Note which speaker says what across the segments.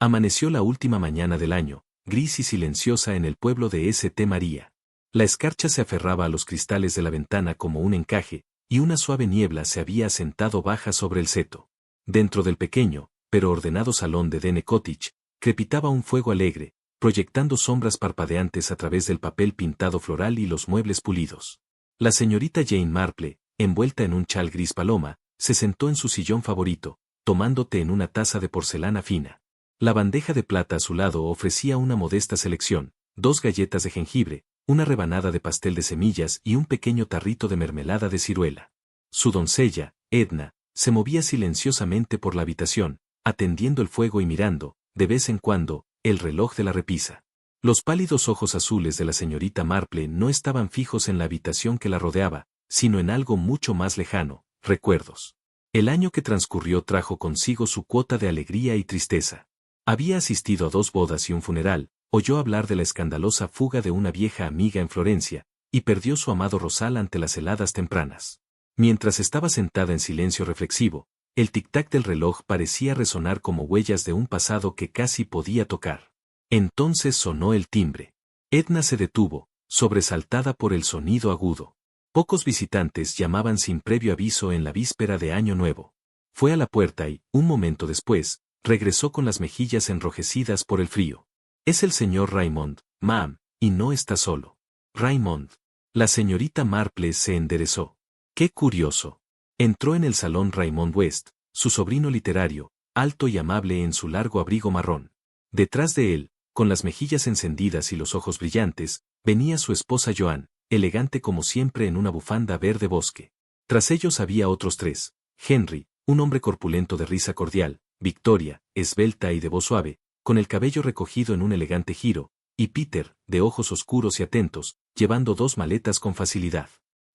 Speaker 1: Amaneció la última mañana del año, gris y silenciosa en el pueblo de St. María. La escarcha se aferraba a los cristales de la ventana como un encaje, y una suave niebla se había asentado baja sobre el seto. Dentro del pequeño, pero ordenado salón de Dene Cottage, crepitaba un fuego alegre, proyectando sombras parpadeantes a través del papel pintado floral y los muebles pulidos. La señorita Jane Marple, envuelta en un chal gris paloma, se sentó en su sillón favorito, tomando té en una taza de porcelana fina. La bandeja de plata a su lado ofrecía una modesta selección, 2 galletas de jengibre, una rebanada de pastel de semillas y un pequeño tarrito de mermelada de ciruela. Su doncella, Edna, se movía silenciosamente por la habitación, atendiendo el fuego y mirando, de vez en cuando, el reloj de la repisa. Los pálidos ojos azules de la señorita Marple no estaban fijos en la habitación que la rodeaba, sino en algo mucho más lejano, recuerdos. El año que transcurrió trajo consigo su cuota de alegría y tristeza. Había asistido a 2 bodas y un funeral, oyó hablar de la escandalosa fuga de una vieja amiga en Florencia, y perdió su amado rosal ante las heladas tempranas. Mientras estaba sentada en silencio reflexivo, el tic-tac del reloj parecía resonar como huellas de un pasado que casi podía tocar. Entonces sonó el timbre. Edna se detuvo, sobresaltada por el sonido agudo. Pocos visitantes llamaban sin previo aviso en la víspera de Año Nuevo. Fue a la puerta y, un momento después, regresó con las mejillas enrojecidas por el frío. Es el señor Raymond, ma'am, y no está solo. Raymond. La señorita Marple se enderezó. ¡Qué curioso! Entró en el salón Raymond West, su sobrino literario, alto y amable en su largo abrigo marrón. Detrás de él, con las mejillas encendidas y los ojos brillantes, venía su esposa Joan, elegante como siempre en una bufanda verde bosque. Tras ellos había otros 3, Henry, un hombre corpulento de risa cordial, Victoria, esbelta y de voz suave, con el cabello recogido en un elegante giro, y Peter, de ojos oscuros y atentos, llevando 2 maletas con facilidad.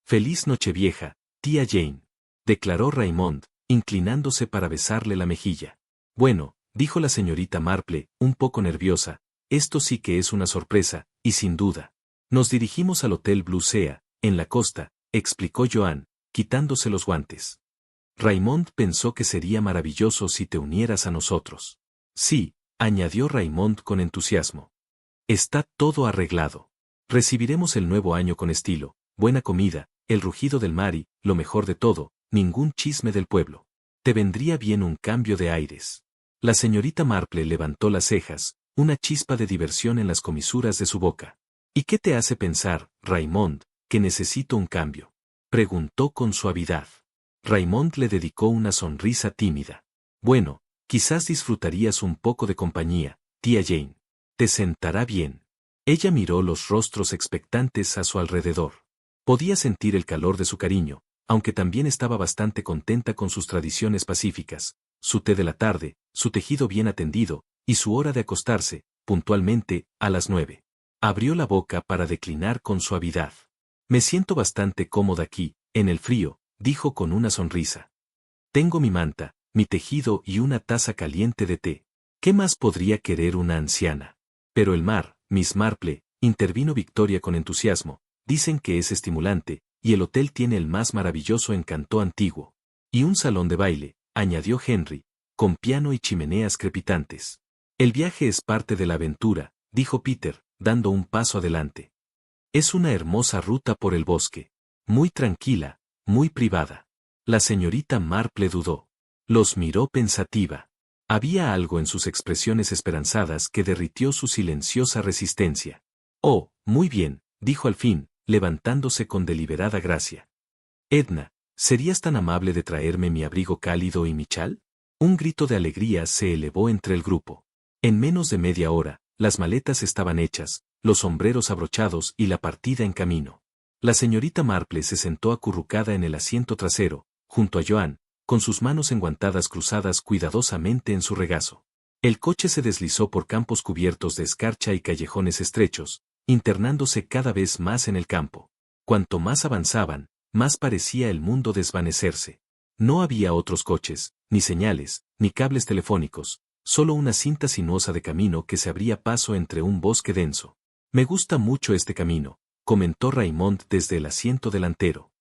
Speaker 1: «Feliz Nochevieja, tía Jane», declaró Raymond, inclinándose para besarle la mejilla. «Bueno», dijo la señorita Marple, un poco nerviosa, «esto sí que es una sorpresa, y sin duda. Nos dirigimos al Hotel Blue Sea, en la costa», explicó Joan, quitándose los guantes. Raymond pensó que sería maravilloso si te unieras a nosotros. «Sí», añadió Raymond con entusiasmo. «Está todo arreglado. Recibiremos el nuevo año con estilo, buena comida, el rugido del mar y, lo mejor de todo, ningún chisme del pueblo. Te vendría bien un cambio de aires». La señorita Marple levantó las cejas, una chispa de diversión en las comisuras de su boca. «¿Y qué te hace pensar, Raymond, que necesito un cambio?», preguntó con suavidad. Raymond le dedicó una sonrisa tímida. «Bueno, quizás disfrutarías un poco de compañía, tía Jane. Te sentará bien». Ella miró los rostros expectantes a su alrededor. Podía sentir el calor de su cariño, aunque también estaba bastante contenta con sus tradiciones pacíficas, su té de la tarde, su tejido bien atendido, y su hora de acostarse, puntualmente, a las 9. Abrió la boca para declinar con suavidad. «Me siento bastante cómoda aquí, en el frío», dijo con una sonrisa. «Tengo mi manta, mi tejido y una taza caliente de té. ¿Qué más podría querer una anciana? Pero el mar, Miss Marple», intervino Victoria con entusiasmo, «dicen que es estimulante, y el hotel tiene el más maravilloso encanto antiguo. Y un salón de baile», añadió Henry, «con piano y chimeneas crepitantes». «El viaje es parte de la aventura», dijo Peter, dando un paso adelante. «Es una hermosa ruta por el bosque. Muy tranquila, muy privada». La señorita Marple dudó. Los miró pensativa. Había algo en sus expresiones esperanzadas que derritió su silenciosa resistencia. «Oh, muy bien», dijo al fin, levantándose con deliberada gracia. «Edna, ¿serías tan amable de traerme mi abrigo cálido y mi chal?». Un grito de alegría se elevó entre el grupo. En menos de media hora, las maletas estaban hechas, los sombreros abrochados y la partida en camino. La señorita Marple se sentó acurrucada en el asiento trasero, junto a Joan, con sus manos enguantadas cruzadas cuidadosamente en su regazo. El coche se deslizó por campos cubiertos de escarcha y callejones estrechos, internándose cada vez más en el campo. Cuanto más avanzaban, más parecía el mundo desvanecerse. No había otros coches, ni señales, ni cables telefónicos, solo una cinta sinuosa de camino que se abría paso entre un bosque denso. «Me gusta mucho este camino», comentó Raymond desde el asiento delantero.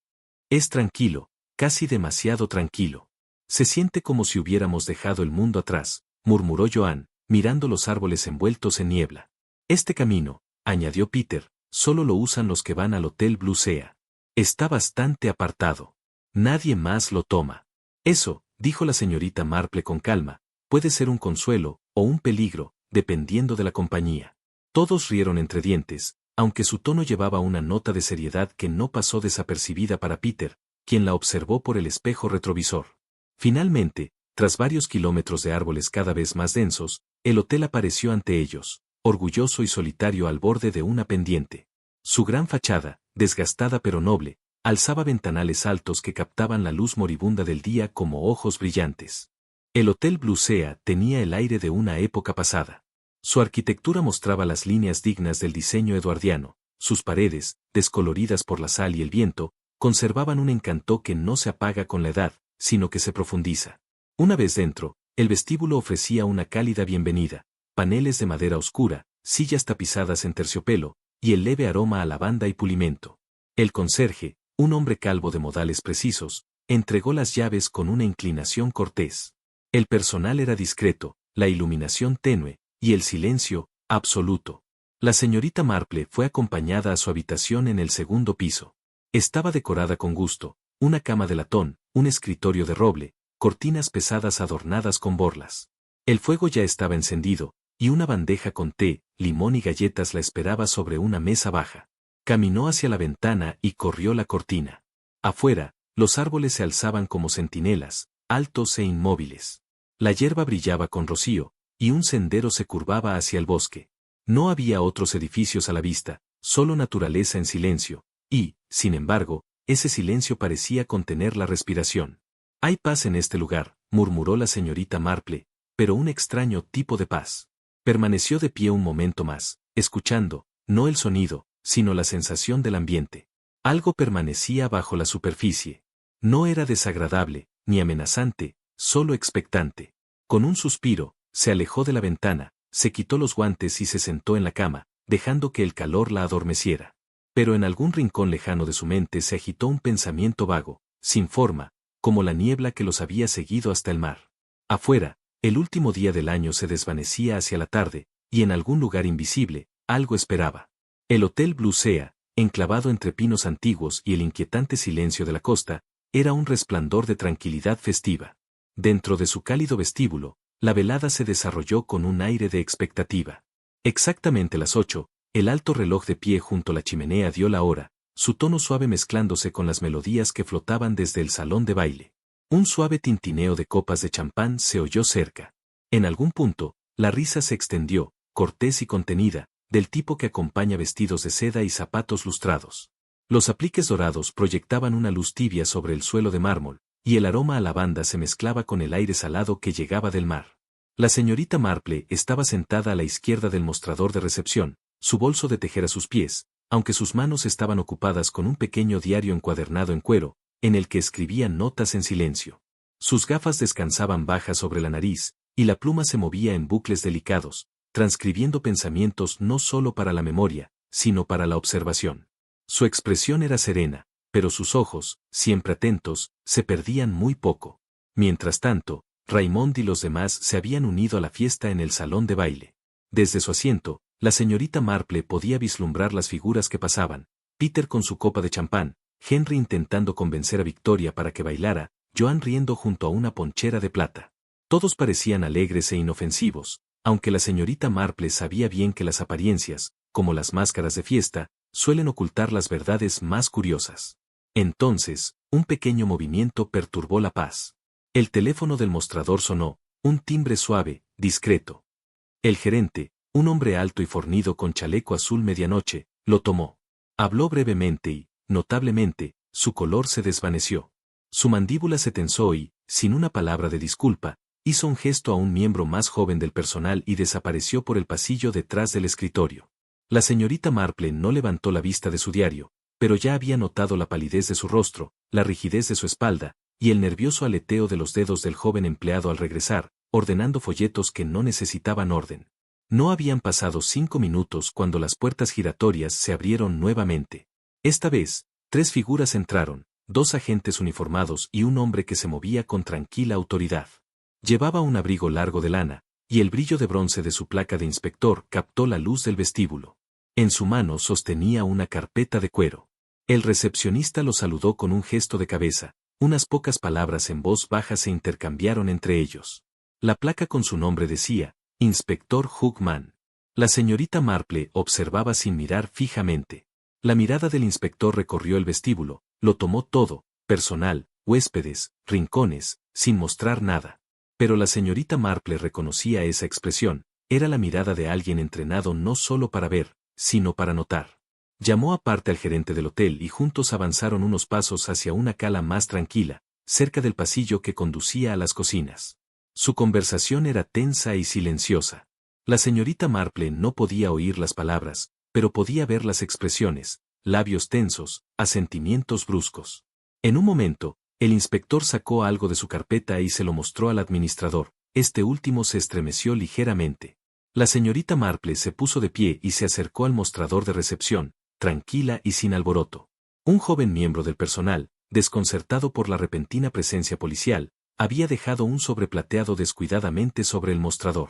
Speaker 1: «Es tranquilo, casi demasiado tranquilo. Se siente como si hubiéramos dejado el mundo atrás», murmuró Joan, mirando los árboles envueltos en niebla. Este camino, añadió Peter, solo lo usan los que van al Hotel Blue Sea. Está bastante apartado. Nadie más lo toma. Eso, dijo la señorita Marple con calma, puede ser un consuelo o un peligro, dependiendo de la compañía. Todos rieron entre dientes, aunque su tono llevaba una nota de seriedad que no pasó desapercibida para Peter, quien la observó por el espejo retrovisor. Finalmente, tras varios kilómetros de árboles cada vez más densos, el hotel apareció ante ellos, orgulloso y solitario al borde de una pendiente. Su gran fachada, desgastada pero noble, alzaba ventanales altos que captaban la luz moribunda del día como ojos brillantes. El Hotel Blue Sea tenía el aire de una época pasada. Su arquitectura mostraba las líneas dignas del diseño eduardiano, sus paredes, descoloridas por la sal y el viento, conservaban un encanto que no se apaga con la edad, sino que se profundiza. Una vez dentro, el vestíbulo ofrecía una cálida bienvenida, paneles de madera oscura, sillas tapizadas en terciopelo, y el leve aroma a lavanda y pulimento. El conserje, un hombre calvo de modales precisos, entregó las llaves con una inclinación cortés. El personal era discreto, la iluminación tenue, y el silencio, absoluto. La señorita Marple fue acompañada a su habitación en el segundo piso. Estaba decorada con gusto, una cama de latón, un escritorio de roble, cortinas pesadas adornadas con borlas. El fuego ya estaba encendido, y una bandeja con té, limón y galletas la esperaba sobre una mesa baja. Caminó hacia la ventana y corrió la cortina. Afuera, los árboles se alzaban como centinelas, altos e inmóviles. La hierba brillaba con rocío, y un sendero se curvaba hacia el bosque. No había otros edificios a la vista, solo naturaleza en silencio, y, sin embargo, ese silencio parecía contener la respiración. «Hay paz en este lugar», murmuró la señorita Marple, pero un extraño tipo de paz. Permaneció de pie un momento más, escuchando, no el sonido, sino la sensación del ambiente. Algo permanecía bajo la superficie. No era desagradable, ni amenazante, solo expectante. Con un suspiro, se alejó de la ventana, se quitó los guantes y se sentó en la cama, dejando que el calor la adormeciera. Pero en algún rincón lejano de su mente se agitó un pensamiento vago, sin forma, como la niebla que los había seguido hasta el mar. Afuera, el último día del año se desvanecía hacia la tarde, y en algún lugar invisible, algo esperaba. El Hotel Blue Sea, enclavado entre pinos antiguos y el inquietante silencio de la costa, era un resplandor de tranquilidad festiva. Dentro de su cálido vestíbulo, la velada se desarrolló con un aire de expectativa. Exactamente las 8, el alto reloj de pie junto a la chimenea dio la hora, su tono suave mezclándose con las melodías que flotaban desde el salón de baile. Un suave tintineo de copas de champán se oyó cerca. En algún punto, la risa se extendió, cortés y contenida, del tipo que acompaña vestidos de seda y zapatos lustrados. Los apliques dorados proyectaban una luz tibia sobre el suelo de mármol, y el aroma a lavanda se mezclaba con el aire salado que llegaba del mar. La señorita Marple estaba sentada a la izquierda del mostrador de recepción, su bolso de tejer a sus pies, aunque sus manos estaban ocupadas con un pequeño diario encuadernado en cuero, en el que escribía notas en silencio. Sus gafas descansaban bajas sobre la nariz, y la pluma se movía en bucles delicados, transcribiendo pensamientos no solo para la memoria, sino para la observación. Su expresión era serena, pero sus ojos, siempre atentos, se perdían muy poco. Mientras tanto, Raymond y los demás se habían unido a la fiesta en el salón de baile. Desde su asiento, la señorita Marple podía vislumbrar las figuras que pasaban, Peter con su copa de champán, Henry intentando convencer a Victoria para que bailara, Joan riendo junto a una ponchera de plata. Todos parecían alegres e inofensivos, aunque la señorita Marple sabía bien que las apariencias, como las máscaras de fiesta, suelen ocultar las verdades más curiosas. Entonces, un pequeño movimiento perturbó la paz. El teléfono del mostrador sonó, un timbre suave, discreto. El gerente, un hombre alto y fornido con chaleco azul medianoche, lo tomó. Habló brevemente y, notablemente, su color se desvaneció. Su mandíbula se tensó y, sin una palabra de disculpa, hizo un gesto a un miembro más joven del personal y desapareció por el pasillo detrás del escritorio. La señorita Marple no levantó la vista de su diario, pero ya había notado la palidez de su rostro, la rigidez de su espalda, y el nervioso aleteo de los dedos del joven empleado al regresar, ordenando folletos que no necesitaban orden. No habían pasado 5 minutos cuando las puertas giratorias se abrieron nuevamente. Esta vez, 3 figuras entraron, 2 agentes uniformados y un hombre que se movía con tranquila autoridad. Llevaba un abrigo largo de lana, y el brillo de bronce de su placa de inspector captó la luz del vestíbulo. En su mano sostenía una carpeta de cuero. El recepcionista lo saludó con un gesto de cabeza, unas pocas palabras en voz baja se intercambiaron entre ellos. La placa con su nombre decía, Inspector Hugh Mann. La señorita Marple observaba sin mirar fijamente. La mirada del inspector recorrió el vestíbulo, lo tomó todo, personal, huéspedes, rincones, sin mostrar nada. Pero la señorita Marple reconocía esa expresión, era la mirada de alguien entrenado no solo para ver, sino para notar. Llamó aparte al gerente del hotel y juntos avanzaron unos pasos hacia una cala más tranquila, cerca del pasillo que conducía a las cocinas. Su conversación era tensa y silenciosa. La señorita Marple no podía oír las palabras, pero podía ver las expresiones, labios tensos, asentimientos bruscos. En un momento, el inspector sacó algo de su carpeta y se lo mostró al administrador. Este último se estremeció ligeramente. La señorita Marple se puso de pie y se acercó al mostrador de recepción, tranquila y sin alboroto. Un joven miembro del personal, desconcertado por la repentina presencia policial, había dejado un sobre plateado descuidadamente sobre el mostrador.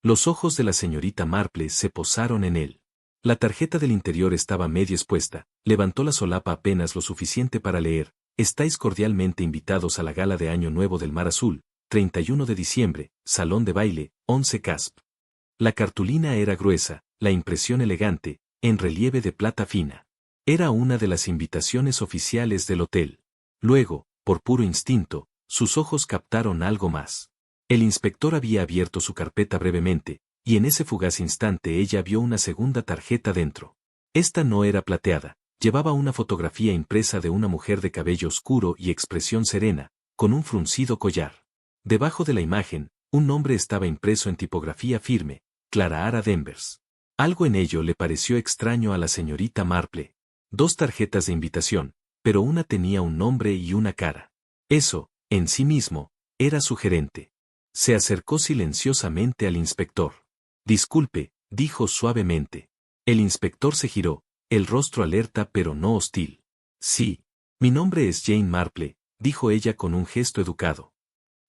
Speaker 1: Los ojos de la señorita Marple se posaron en él. La tarjeta del interior estaba medio expuesta, levantó la solapa apenas lo suficiente para leer, estáis cordialmente invitados a la gala de Año Nuevo del Mar Azul, 31 de diciembre, salón de baile, 11 Casp. La cartulina era gruesa, la impresión elegante, en relieve de plata fina. Era una de las invitaciones oficiales del hotel. Luego, por puro instinto, sus ojos captaron algo más. El inspector había abierto su carpeta brevemente, y en ese fugaz instante ella vio una segunda tarjeta dentro. Esta no era plateada, llevaba una fotografía impresa de una mujer de cabello oscuro y expresión serena, con un fruncido collar. Debajo de la imagen, un nombre estaba impreso en tipografía firme, Clara Ara Danvers. Algo en ello le pareció extraño a la señorita Marple. 2 tarjetas de invitación, pero una tenía un nombre y una cara. Eso, en sí mismo, era sugerente. Se acercó silenciosamente al inspector. Disculpe, dijo suavemente. El inspector se giró, el rostro alerta pero no hostil. Sí, mi nombre es Jane Marple, dijo ella con un gesto educado.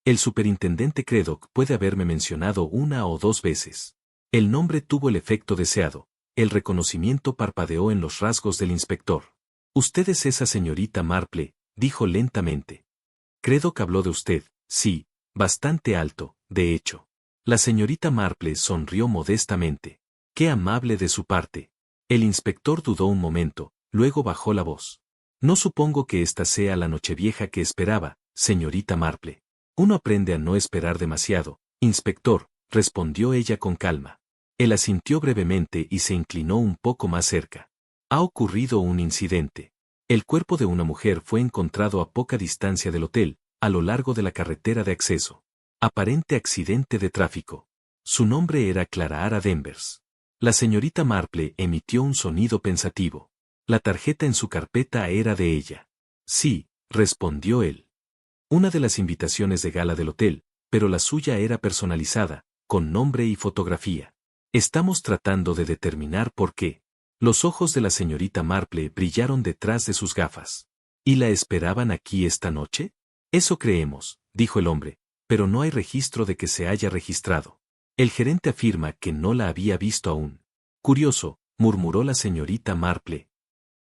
Speaker 1: El superintendente Craddock puede haberme mencionado 1 o 2 veces. El nombre tuvo el efecto deseado, el reconocimiento parpadeó en los rasgos del inspector. Usted es esa señorita Marple, dijo lentamente. Craddock habló de usted, sí, bastante alto, de hecho. La señorita Marple sonrió modestamente. Qué amable de su parte. El inspector dudó un momento, luego bajó la voz. No supongo que esta sea la nochevieja que esperaba, señorita Marple. Uno aprende a no esperar demasiado, inspector, respondió ella con calma. Él asintió brevemente y se inclinó un poco más cerca. Ha ocurrido un incidente. El cuerpo de una mujer fue encontrado a poca distancia del hotel, a lo largo de la carretera de acceso. Aparente accidente de tráfico. Su nombre era Clara Ara Danvers. La señorita Marple emitió un sonido pensativo. La tarjeta en su carpeta era de ella. Sí, respondió él. Una de las invitaciones de gala del hotel, pero la suya era personalizada, con nombre y fotografía. Estamos tratando de determinar por qué. Los ojos de la señorita Marple brillaron detrás de sus gafas. ¿Y la esperaban aquí esta noche? Eso creemos, dijo el hombre, pero no hay registro de que se haya registrado. El gerente afirma que no la había visto aún. Curioso, murmuró la señorita Marple.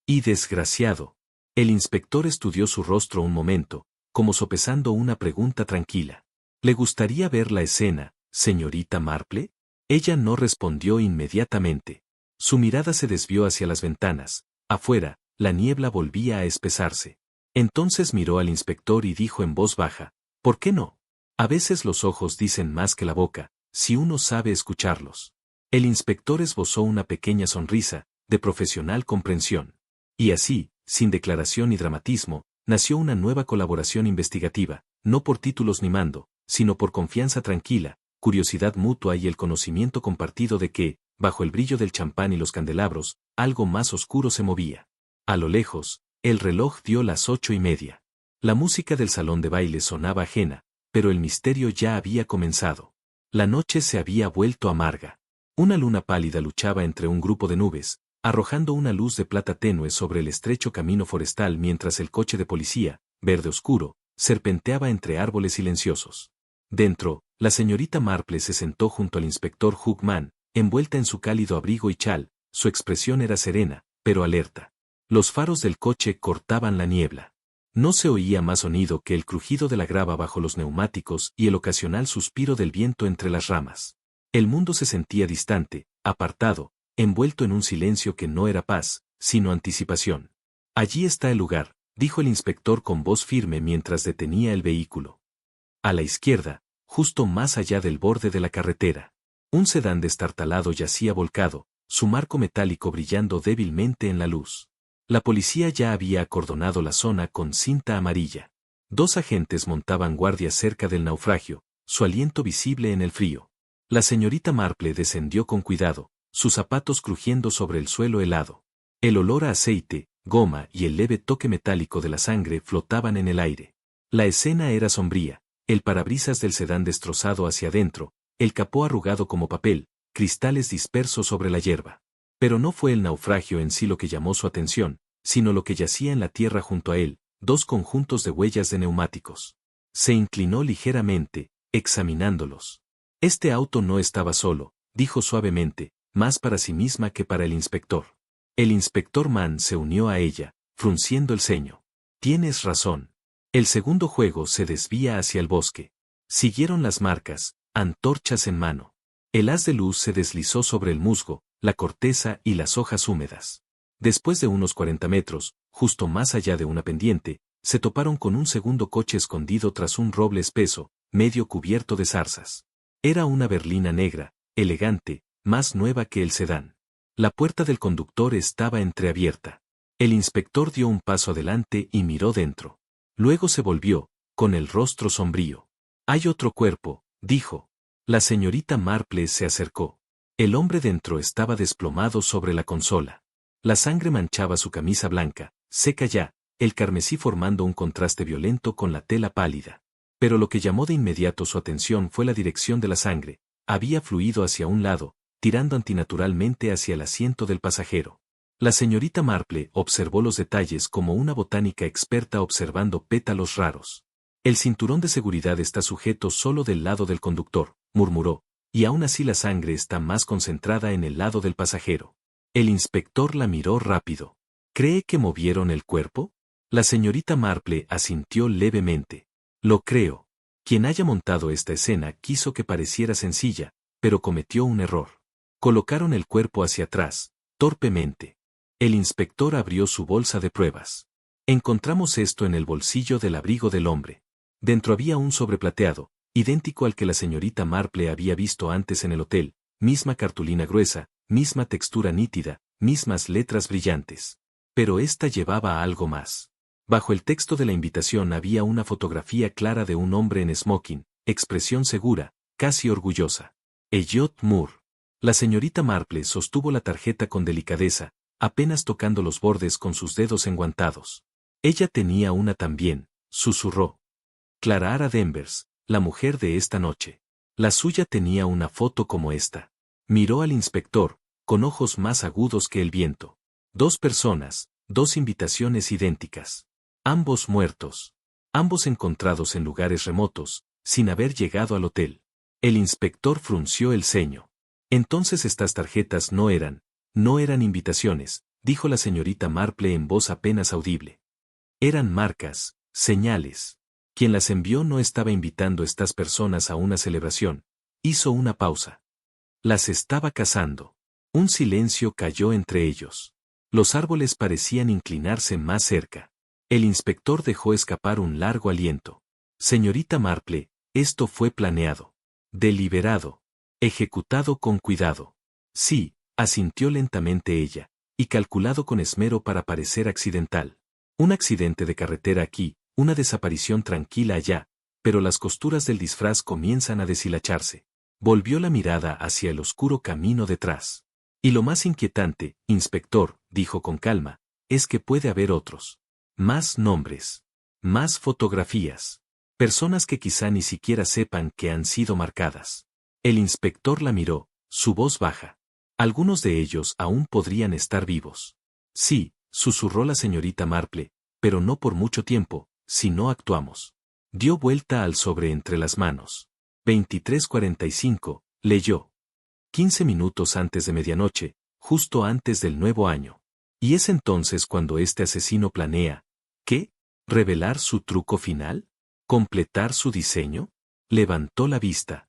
Speaker 1: Y desgraciado. El inspector estudió su rostro un momento, como sopesando una pregunta tranquila. ¿Le gustaría ver la escena, señorita Marple? Ella no respondió inmediatamente. Su mirada se desvió hacia las ventanas. Afuera, la niebla volvía a espesarse. Entonces miró al inspector y dijo en voz baja, ¿por qué no? A veces los ojos dicen más que la boca, si uno sabe escucharlos. El inspector esbozó una pequeña sonrisa, de profesional comprensión. Y así, sin declaración ni dramatismo, nació una nueva colaboración investigativa, no por títulos ni mando, sino por confianza tranquila, curiosidad mutua y el conocimiento compartido de que, bajo el brillo del champán y los candelabros, algo más oscuro se movía. A lo lejos, el reloj dio las 8:30. La música del salón de baile sonaba ajena, pero el misterio ya había comenzado. La noche se había vuelto amarga. Una luna pálida luchaba entre un grupo de nubes, arrojando una luz de plata tenue sobre el estrecho camino forestal mientras el coche de policía, verde oscuro, serpenteaba entre árboles silenciosos. Dentro, La señorita Marple se sentó junto al inspector Hugman, envuelta en su cálido abrigo y chal. Su expresión era serena, pero alerta. Los faros del coche cortaban la niebla. No se oía más sonido que el crujido de la grava bajo los neumáticos y el ocasional suspiro del viento entre las ramas. El mundo se sentía distante, apartado, envuelto en un silencio que no era paz, sino anticipación. Allí está el lugar, dijo el inspector con voz firme mientras detenía el vehículo. A la izquierda, justo más allá del borde de la carretera. Un sedán destartalado yacía volcado, su marco metálico brillando débilmente en la luz. La policía ya había acordonado la zona con cinta amarilla. 2 agentes montaban guardia cerca del naufragio, su aliento visible en el frío. La señorita Marple descendió con cuidado, sus zapatos crujiendo sobre el suelo helado. El olor a aceite, goma y el leve toque metálico de la sangre flotaban en el aire. La escena era sombría, el parabrisas del sedán destrozado hacia adentro, el capó arrugado como papel, cristales dispersos sobre la hierba. Pero no fue el naufragio en sí lo que llamó su atención, sino lo que yacía en la tierra junto a él, 2 conjuntos de huellas de neumáticos. Se inclinó ligeramente, examinándolos. Este auto no estaba solo, dijo suavemente, más para sí misma que para el inspector. El inspector Mann se unió a ella, frunciendo el ceño. Tienes razón. El segundo juego se desvía hacia el bosque. Siguieron las marcas, antorchas en mano. El haz de luz se deslizó sobre el musgo, la corteza y las hojas húmedas. Después de unos 40 metros, justo más allá de una pendiente, se toparon con un segundo coche escondido tras un roble espeso, medio cubierto de zarzas. Era una berlina negra, elegante, más nueva que el sedán. La puerta del conductor estaba entreabierta. El inspector dio un paso adelante y miró dentro. Luego se volvió, con el rostro sombrío. «Hay otro cuerpo», dijo. La señorita Marple se acercó. El hombre dentro estaba desplomado sobre la consola. La sangre manchaba su camisa blanca, seca ya, el carmesí formando un contraste violento con la tela pálida. Pero lo que llamó de inmediato su atención fue la dirección de la sangre. Había fluido hacia un lado, tirando antinaturalmente hacia el asiento del pasajero. La señorita Marple observó los detalles como una botánica experta observando pétalos raros. «El cinturón de seguridad está sujeto solo del lado del conductor», murmuró, «y aún así la sangre está más concentrada en el lado del pasajero». El inspector la miró rápido. «¿Cree que movieron el cuerpo?» La señorita Marple asintió levemente. «Lo creo. Quien haya montado esta escena quiso que pareciera sencilla, pero cometió un error. Colocaron el cuerpo hacia atrás, torpemente». El inspector abrió su bolsa de pruebas. «Encontramos esto en el bolsillo del abrigo del hombre». Dentro había un sobre plateado, idéntico al que la señorita Marple había visto antes en el hotel, misma cartulina gruesa, misma textura nítida, mismas letras brillantes. Pero esta llevaba algo más. Bajo el texto de la invitación había una fotografía clara de un hombre en smoking, expresión segura, casi orgullosa. Elliot Moore. La señorita Marple sostuvo la tarjeta con delicadeza, apenas tocando los bordes con sus dedos enguantados. «Ella tenía una también», susurró. «Clara Danvers, la mujer de esta noche. La suya tenía una foto como esta». Miró al inspector, con ojos más agudos que el viento. 2 personas, 2 invitaciones idénticas. Ambos muertos. Ambos encontrados en lugares remotos, sin haber llegado al hotel. El inspector frunció el ceño. «Entonces estas tarjetas no eran invitaciones», dijo la señorita Marple en voz apenas audible. «Eran marcas, señales. Quien las envió no estaba invitando a estas personas a una celebración». Hizo una pausa. Las estaba cazando. Un silencio cayó entre ellos. Los árboles parecían inclinarse más cerca. El inspector dejó escapar un largo aliento. «Señorita Marple, esto fue planeado. Deliberado. Ejecutado con cuidado». «Sí», asintió lentamente ella, «y calculado con esmero para parecer accidental. Un accidente de carretera aquí, una desaparición tranquila allá, pero las costuras del disfraz comienzan a deshilacharse». Volvió la mirada hacia el oscuro camino detrás. «Y lo más inquietante, inspector», dijo con calma, «es que puede haber otros. Más nombres. Más fotografías. Personas que quizá ni siquiera sepan que han sido marcadas». El inspector la miró, su voz baja. «Algunos de ellos aún podrían estar vivos». «Sí», susurró la señorita Marple, «pero no por mucho tiempo, si no actuamos». Dio vuelta al sobre entre las manos. 23:45, leyó. 15 minutos antes de medianoche, justo antes del nuevo año. Y es entonces cuando este asesino planea, ¿qué? ¿Revelar su truco final? ¿Completar su diseño? Levantó la vista.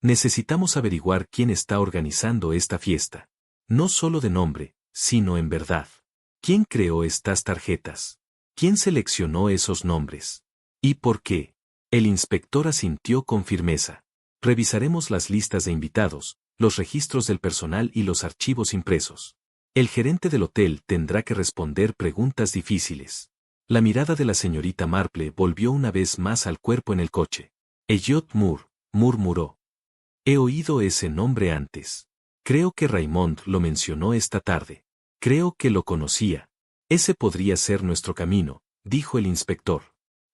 Speaker 1: Necesitamos averiguar quién está organizando esta fiesta. No solo de nombre, sino en verdad. ¿Quién creó estas tarjetas? ¿Quién seleccionó esos nombres? ¿Y por qué? El inspector asintió con firmeza. Revisaremos las listas de invitados, los registros del personal y los archivos impresos. El gerente del hotel tendrá que responder preguntas difíciles. La mirada de la señorita Marple volvió una vez más al cuerpo en el coche. Elliot Moore, murmuró. He oído ese nombre antes. Creo que Raymond lo mencionó esta tarde. Creo que lo conocía. Ese podría ser nuestro camino, dijo el inspector.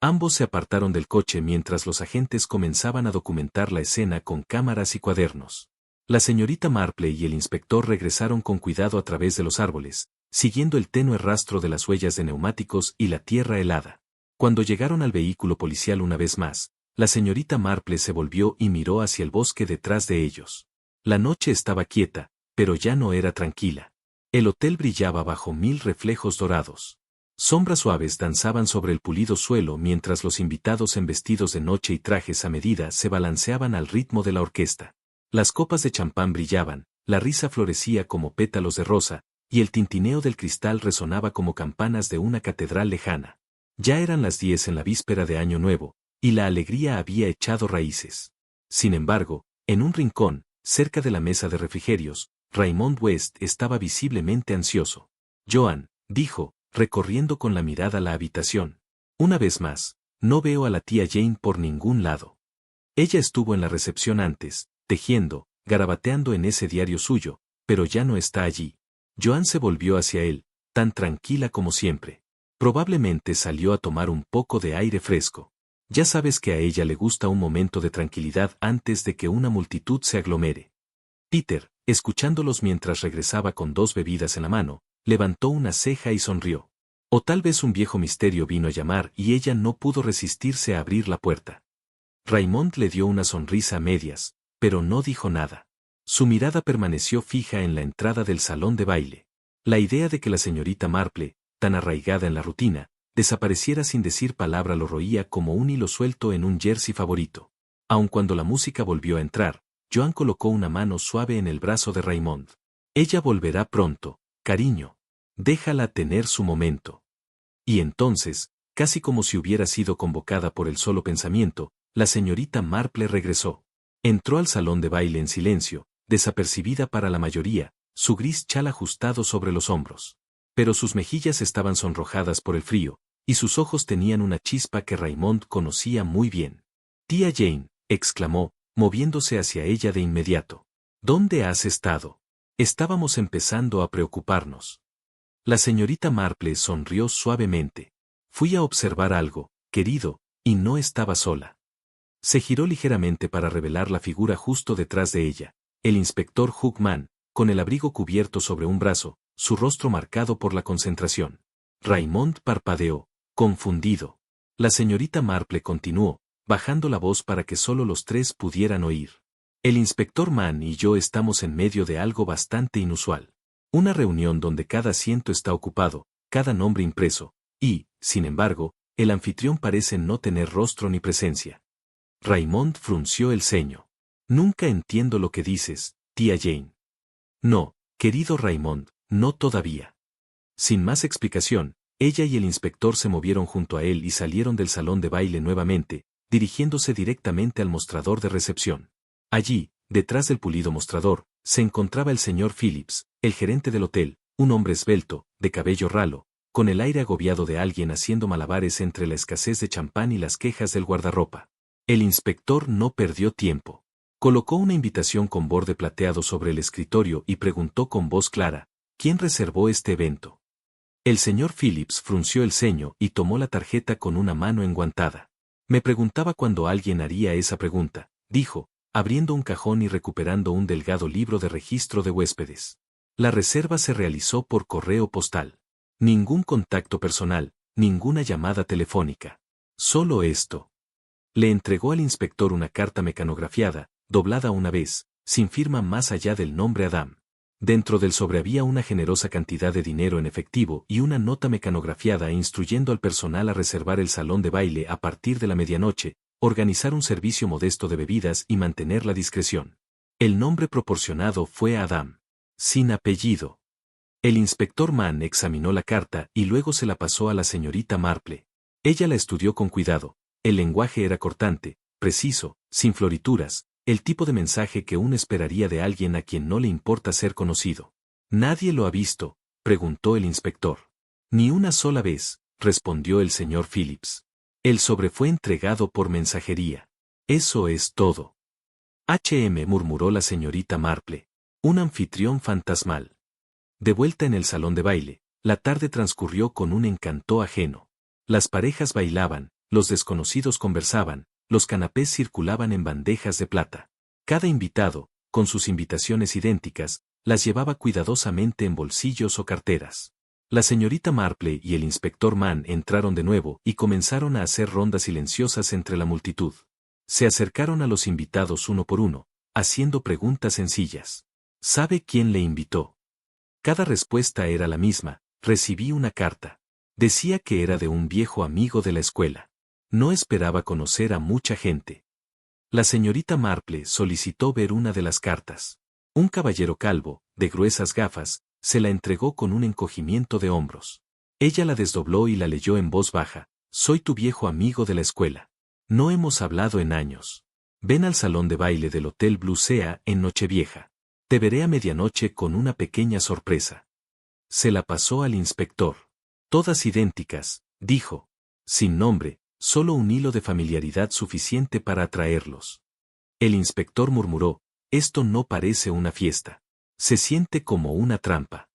Speaker 1: Ambos se apartaron del coche mientras los agentes comenzaban a documentar la escena con cámaras y cuadernos. La señorita Marple y el inspector regresaron con cuidado a través de los árboles, siguiendo el tenue rastro de las huellas de neumáticos y la tierra helada. Cuando llegaron al vehículo policial una vez más, la señorita Marple se volvió y miró hacia el bosque detrás de ellos. La noche estaba quieta, pero ya no era tranquila. El hotel brillaba bajo 1000 reflejos dorados. Sombras suaves danzaban sobre el pulido suelo mientras los invitados en vestidos de noche y trajes a medida se balanceaban al ritmo de la orquesta. Las copas de champán brillaban, la risa florecía como pétalos de rosa, y el tintineo del cristal resonaba como campanas de una catedral lejana. Ya eran las 10 en la víspera de Año Nuevo, y la alegría había echado raíces. Sin embargo, en un rincón, cerca de la mesa de refrigerios, Raymond West estaba visiblemente ansioso. Joan, dijo, recorriendo con la mirada la habitación. Una vez más, no veo a la tía Jane por ningún lado. Ella estuvo en la recepción antes, tejiendo, garabateando en ese diario suyo, pero ya no está allí. Joan se volvió hacia él, tan tranquila como siempre. Probablemente salió a tomar un poco de aire fresco. Ya sabes que a ella le gusta un momento de tranquilidad antes de que una multitud se aglomere. Peter, escuchándolos mientras regresaba con 2 bebidas en la mano, levantó una ceja y sonrió. O tal vez un viejo misterio vino a llamar y ella no pudo resistirse a abrir la puerta. Raymond le dio una sonrisa a medias, pero no dijo nada. Su mirada permaneció fija en la entrada del salón de baile. La idea de que la señorita Marple, tan arraigada en la rutina, desapareciera sin decir palabra lo roía como un hilo suelto en un jersey favorito. Aun cuando la música volvió a entrar, Joan colocó una mano suave en el brazo de Raymond. Ella volverá pronto, cariño. Déjala tener su momento. Y entonces, casi como si hubiera sido convocada por el solo pensamiento, la señorita Marple regresó. Entró al salón de baile en silencio, desapercibida para la mayoría, su gris chal ajustado sobre los hombros. Pero sus mejillas estaban sonrojadas por el frío, y sus ojos tenían una chispa que Raymond conocía muy bien. Tía Jane, exclamó, moviéndose hacia ella de inmediato. ¿Dónde has estado? Estábamos empezando a preocuparnos. La señorita Marple sonrió suavemente. Fui a observar algo, querido, y no estaba sola. Se giró ligeramente para revelar la figura justo detrás de ella, el inspector Hookman, con el abrigo cubierto sobre un brazo, su rostro marcado por la concentración. Raymond parpadeó, confundido. La señorita Marple continuó, bajando la voz para que solo los 3 pudieran oír. El inspector Mann y yo estamos en medio de algo bastante inusual. Una reunión donde cada asiento está ocupado, cada nombre impreso, y, sin embargo, el anfitrión parece no tener rostro ni presencia. Raymond frunció el ceño. Nunca entiendo lo que dices, tía Jane. No, querido Raymond, no todavía. Sin más explicación, ella y el inspector se movieron junto a él y salieron del salón de baile nuevamente, dirigiéndose directamente al mostrador de recepción. Allí, detrás del pulido mostrador, se encontraba el señor Phillips, el gerente del hotel, un hombre esbelto, de cabello ralo, con el aire agobiado de alguien haciendo malabares entre la escasez de champán y las quejas del guardarropa. El inspector no perdió tiempo. Colocó una invitación con borde plateado sobre el escritorio y preguntó con voz clara, ¿quién reservó este evento? El señor Phillips frunció el ceño y tomó la tarjeta con una mano enguantada. Me preguntaba cuándo alguien haría esa pregunta, dijo, abriendo un cajón y recuperando un delgado libro de registro de huéspedes. La reserva se realizó por correo postal. Ningún contacto personal, ninguna llamada telefónica. Solo esto. Le entregó al inspector una carta mecanografiada, doblada una vez, sin firma más allá del nombre Adam. Dentro del sobre había una generosa cantidad de dinero en efectivo y una nota mecanografiada instruyendo al personal a reservar el salón de baile a partir de la medianoche, organizar un servicio modesto de bebidas y mantener la discreción. El nombre proporcionado fue Adam. Sin apellido. El inspector Mann examinó la carta y luego se la pasó a la señorita Marple. Ella la estudió con cuidado. El lenguaje era cortante, preciso, sin florituras, el tipo de mensaje que uno esperaría de alguien a quien no le importa ser conocido. ¿Nadie lo ha visto?, preguntó el inspector. Ni una sola vez, respondió el señor Phillips. El sobre fue entregado por mensajería. Eso es todo. Murmuró la señorita Marple. Un anfitrión fantasmal. De vuelta en el salón de baile, la tarde transcurrió con un encanto ajeno. Las parejas bailaban, los desconocidos conversaban, los canapés circulaban en bandejas de plata. Cada invitado, con sus invitaciones idénticas, las llevaba cuidadosamente en bolsillos o carteras. La señorita Marple y el inspector Mann entraron de nuevo y comenzaron a hacer rondas silenciosas entre la multitud. Se acercaron a los invitados uno por uno, haciendo preguntas sencillas. ¿Sabe quién le invitó? Cada respuesta era la misma: recibí una carta. Decía que era de un viejo amigo de la escuela. No esperaba conocer a mucha gente. La señorita Marple solicitó ver una de las cartas. Un caballero calvo, de gruesas gafas, se la entregó con un encogimiento de hombros. Ella la desdobló y la leyó en voz baja. Soy tu viejo amigo de la escuela. No hemos hablado en años. Ven al salón de baile del Hotel Blue Sea en Nochevieja. Te veré a medianoche con una pequeña sorpresa. Se la pasó al inspector. Todas idénticas, dijo. Sin nombre, solo un hilo de familiaridad suficiente para atraerlos. El inspector murmuró: esto no parece una fiesta. Se siente como una trampa.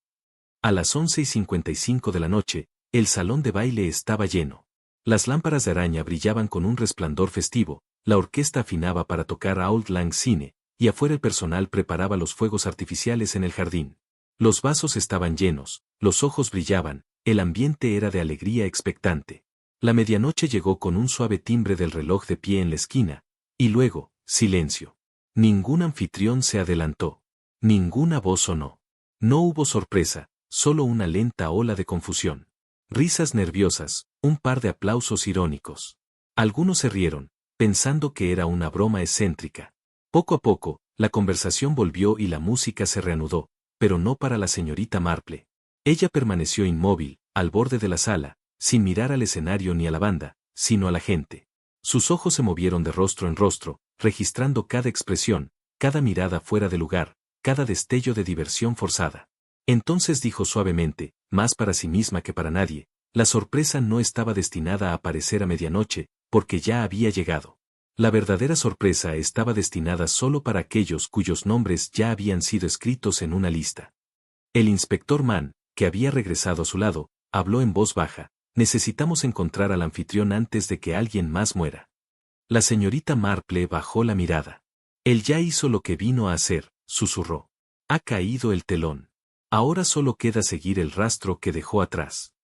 Speaker 1: A las 11:55 de la noche, el salón de baile estaba lleno. Las lámparas de araña brillaban con un resplandor festivo, la orquesta afinaba para tocar Auld Lang Syne, y afuera el personal preparaba los fuegos artificiales en el jardín. Los vasos estaban llenos, los ojos brillaban, el ambiente era de alegría expectante. La medianoche llegó con un suave timbre del reloj de pie en la esquina, y luego, silencio. Ningún anfitrión se adelantó. Ninguna voz sonó. No hubo sorpresa, solo una lenta ola de confusión. Risas nerviosas, un par de aplausos irónicos. Algunos se rieron, pensando que era una broma excéntrica. Poco a poco, la conversación volvió y la música se reanudó, pero no para la señorita Marple. Ella permaneció inmóvil, al borde de la sala, sin mirar al escenario ni a la banda, sino a la gente. Sus ojos se movieron de rostro en rostro, registrando cada expresión, cada mirada fuera de lugar, cada destello de diversión forzada. Entonces dijo suavemente, más para sí misma que para nadie: la sorpresa no estaba destinada a aparecer a medianoche, porque ya había llegado. La verdadera sorpresa estaba destinada solo para aquellos cuyos nombres ya habían sido escritos en una lista. El inspector Mann, que había regresado a su lado, habló en voz baja: necesitamos encontrar al anfitrión antes de que alguien más muera. La señorita Marple bajó la mirada. Él ya hizo lo que vino a hacer, susurró. Ha caído el telón. Ahora solo queda seguir el rastro que dejó atrás.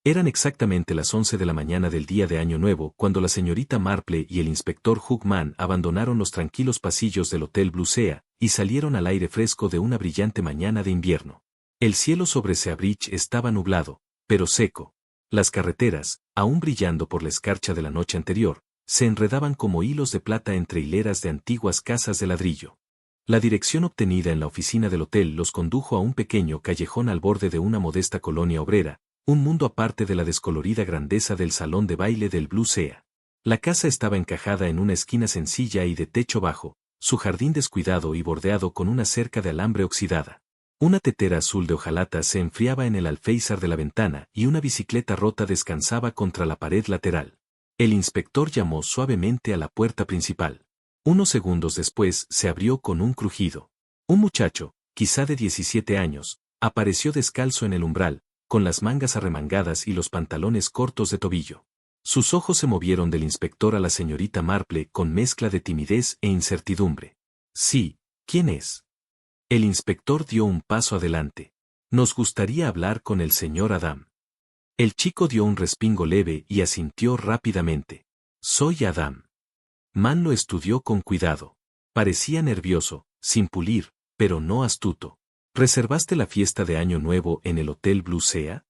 Speaker 1: Eran exactamente las 11 de la mañana del día de Año Nuevo cuando la señorita Marple y el inspector Hugh Mann abandonaron los tranquilos pasillos del Hotel Blue Sea y salieron al aire fresco de una brillante mañana de invierno. El cielo sobre Sea Bridge estaba nublado, pero seco. Las carreteras, aún brillando por la escarcha de la noche anterior, se enredaban como hilos de plata entre hileras de antiguas casas de ladrillo. La dirección obtenida en la oficina del hotel los condujo a un pequeño callejón al borde de una modesta colonia obrera, un mundo aparte de la descolorida grandeza del salón de baile del Blue Sea. La casa estaba encajada en una esquina sencilla y de techo bajo, su jardín descuidado y bordeado con una cerca de alambre oxidada. Una tetera azul de hojalata se enfriaba en el alféizar de la ventana y una bicicleta rota descansaba contra la pared lateral. El inspector llamó suavemente a la puerta principal. Unos segundos después se abrió con un crujido. Un muchacho, quizá de 17 años, apareció descalzo en el umbral, con las mangas arremangadas y los pantalones cortos de tobillo. Sus ojos se movieron del inspector a la señorita Marple con mezcla de timidez e incertidumbre. Sí, ¿quién es? El inspector dio un paso adelante. Nos gustaría hablar con el señor Adam. El chico dio un respingo leve y asintió rápidamente. Soy Adam. Man lo estudió con cuidado. Parecía nervioso, sin pulir, pero no astuto. ¿Reservaste la fiesta de Año Nuevo en el Hotel Blue Sea?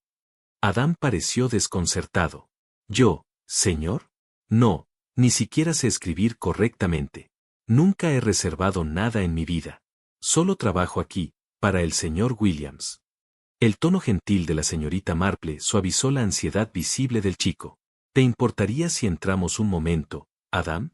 Speaker 1: Adam pareció desconcertado. Yo, señor. No, ni siquiera sé escribir correctamente. Nunca he reservado nada en mi vida. Solo trabajo aquí, para el señor Williams. El tono gentil de la señorita Marple suavizó la ansiedad visible del chico. ¿Te importaría si entramos un momento, Adam?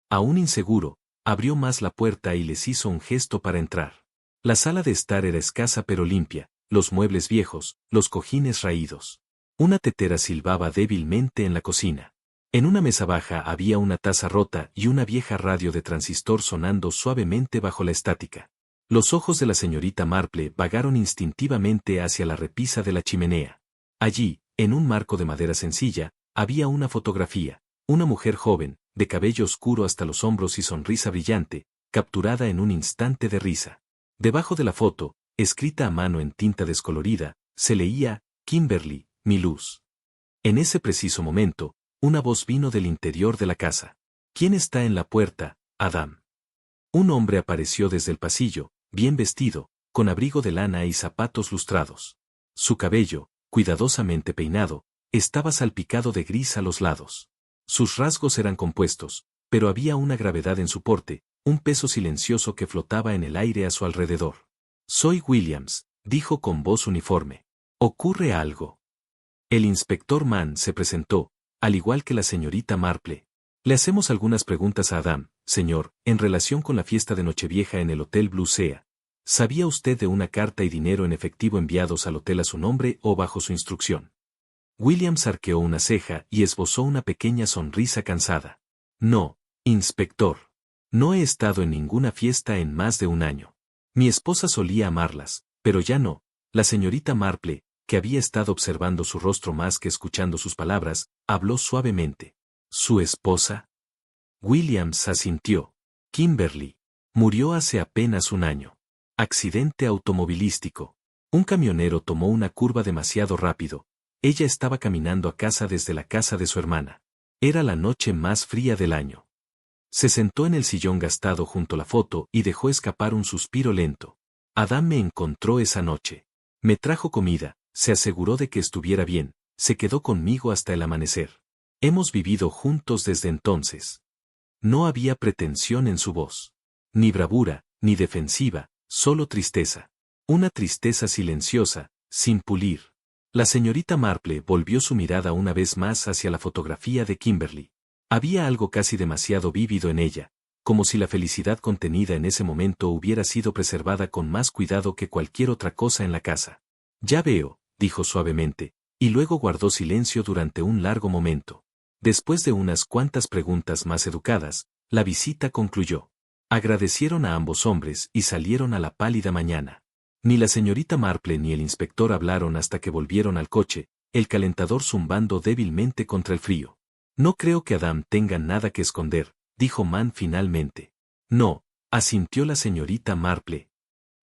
Speaker 1: Aún inseguro, abrió más la puerta y les hizo un gesto para entrar. La sala de estar era escasa pero limpia, los muebles viejos, los cojines raídos. Una tetera silbaba débilmente en la cocina. En una mesa baja había una taza rota y una vieja radio de transistor sonando suavemente bajo la estática. Los ojos de la señorita Marple vagaron instintivamente hacia la repisa de la chimenea. Allí, en un marco de madera sencilla, había una fotografía, una mujer joven, de cabello oscuro hasta los hombros y sonrisa brillante, capturada en un instante de risa. Debajo de la foto, escrita a mano en tinta descolorida, se leía, Kimberly, mi luz. En ese preciso momento, una voz vino del interior de la casa. ¿Quién está en la puerta, Adam? Un hombre apareció desde el pasillo, bien vestido, con abrigo de lana y zapatos lustrados. Su cabello, cuidadosamente peinado, estaba salpicado de gris a los lados. Sus rasgos eran compuestos, pero había una gravedad en su porte, un peso silencioso que flotaba en el aire a su alrededor. Soy Williams, dijo con voz uniforme. ¿Ocurre algo? El inspector Mann se presentó, al igual que la señorita Marple. Le hacemos algunas preguntas a Adam, señor, en relación con la fiesta de Nochevieja en el Hotel Blue Sea. ¿Sabía usted de una carta y dinero en efectivo enviados al hotel a su nombre o bajo su instrucción? Williams arqueó una ceja y esbozó una pequeña sonrisa cansada. No, inspector. No he estado en ninguna fiesta en más de un año. Mi esposa solía amarlas, pero ya no. La señorita Marple, que había estado observando su rostro más que escuchando sus palabras, habló suavemente. ¿Su esposa? Williams asintió. Kimberly. Murió hace apenas un año. Accidente automovilístico. Un camionero tomó una curva demasiado rápido. Ella estaba caminando a casa desde la casa de su hermana. Era la noche más fría del año. Se sentó en el sillón gastado junto a la foto y dejó escapar un suspiro lento. Adam me encontró esa noche. Me trajo comida, se aseguró de que estuviera bien, se quedó conmigo hasta el amanecer. Hemos vivido juntos desde entonces. No había pretensión en su voz. Ni bravura, ni defensiva, solo tristeza. Una tristeza silenciosa, sin pulir. La señorita Marple volvió su mirada una vez más hacia la fotografía de Kimberly. Había algo casi demasiado vívido en ella, como si la felicidad contenida en ese momento hubiera sido preservada con más cuidado que cualquier otra cosa en la casa. Ya veo, dijo suavemente, y luego guardó silencio durante un largo momento. Después de unas cuantas preguntas más educadas, la visita concluyó. Agradecieron a ambos hombres y salieron a la pálida mañana. Ni la señorita Marple ni el inspector hablaron hasta que volvieron al coche, el calentador zumbando débilmente contra el frío. No creo que Adam tenga nada que esconder, dijo Mann finalmente. No, asintió la señorita Marple.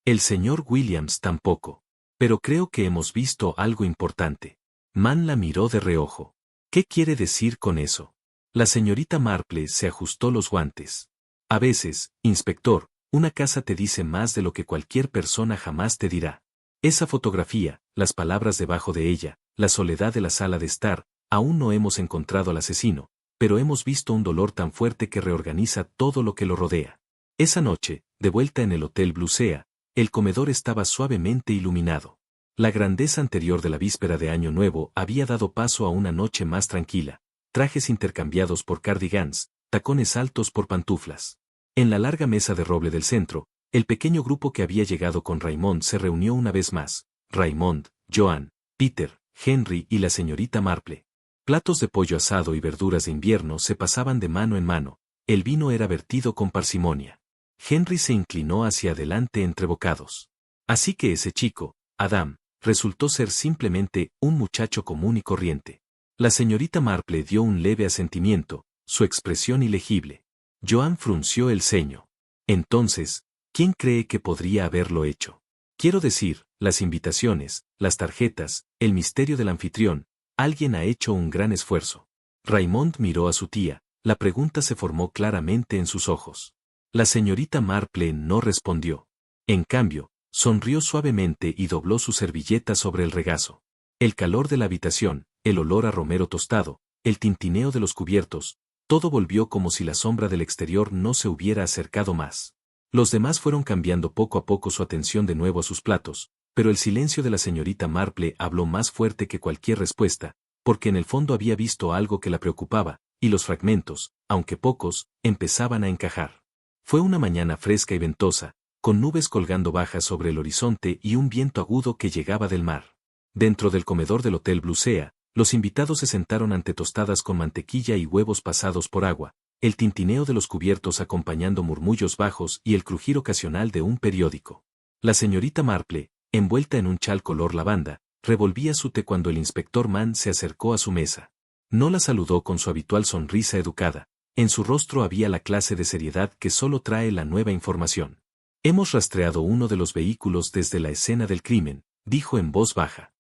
Speaker 1: El señor Williams tampoco. Pero creo que hemos visto algo importante. Mann la miró de reojo. ¿Qué quiere decir con eso? La señorita Marple se ajustó los guantes. A veces, inspector, una casa te dice más de lo que cualquier persona jamás te dirá. Esa fotografía, las palabras debajo de ella, la soledad de la sala de estar, aún no hemos encontrado al asesino, pero hemos visto un dolor tan fuerte que reorganiza todo lo que lo rodea. Esa noche, de vuelta en el Hotel Blue Sea, el comedor estaba suavemente iluminado. La grandeza anterior de la víspera de Año Nuevo había dado paso a una noche más tranquila, trajes intercambiados por cardigans, tacones altos por pantuflas. En la larga mesa de roble del centro, el pequeño grupo que había llegado con Raymond se reunió una vez más. Raymond, Joan, Peter, Henry y la señorita Marple. Platos de pollo asado y verduras de invierno se pasaban de mano en mano, el vino era vertido con parsimonia. Henry se inclinó hacia adelante entre bocados. Así que ese chico, Adam, resultó ser simplemente un muchacho común y corriente. La señorita Marple dio un leve asentimiento, su expresión ilegible. Joan frunció el ceño. Entonces, ¿quién cree que podría haberlo hecho? Quiero decir, las invitaciones, las tarjetas, el misterio del anfitrión, alguien ha hecho un gran esfuerzo. Raymond miró a su tía, La pregunta se formó claramente en sus ojos. La señorita Marple no respondió. En cambio, sonrió suavemente y dobló su servilleta sobre el regazo. El calor de la habitación, el olor a romero tostado, el tintineo de los cubiertos, todo volvió como si la sombra del exterior no se hubiera acercado más. Los demás fueron cambiando poco a poco su atención de nuevo a sus platos, pero el silencio de la señorita Marple habló más fuerte que cualquier respuesta, porque en el fondo había visto algo que la preocupaba, y los fragmentos, aunque pocos, empezaban a encajar. Fue una mañana fresca y ventosa, con nubes colgando bajas sobre el horizonte y un viento agudo que llegaba del mar. Dentro del comedor del Hotel Blusea, los invitados se sentaron ante tostadas con mantequilla y huevos pasados por agua, el tintineo de los cubiertos acompañando murmullos bajos y el crujir ocasional de un periódico. La señorita Marple, envuelta en un chal color lavanda, revolvía su té cuando el inspector Mann se acercó a su mesa. No la saludó con su habitual sonrisa educada. En su rostro había la clase de seriedad que solo trae la nueva información. Hemos rastreado uno de los vehículos desde la escena del crimen, dijo en voz baja.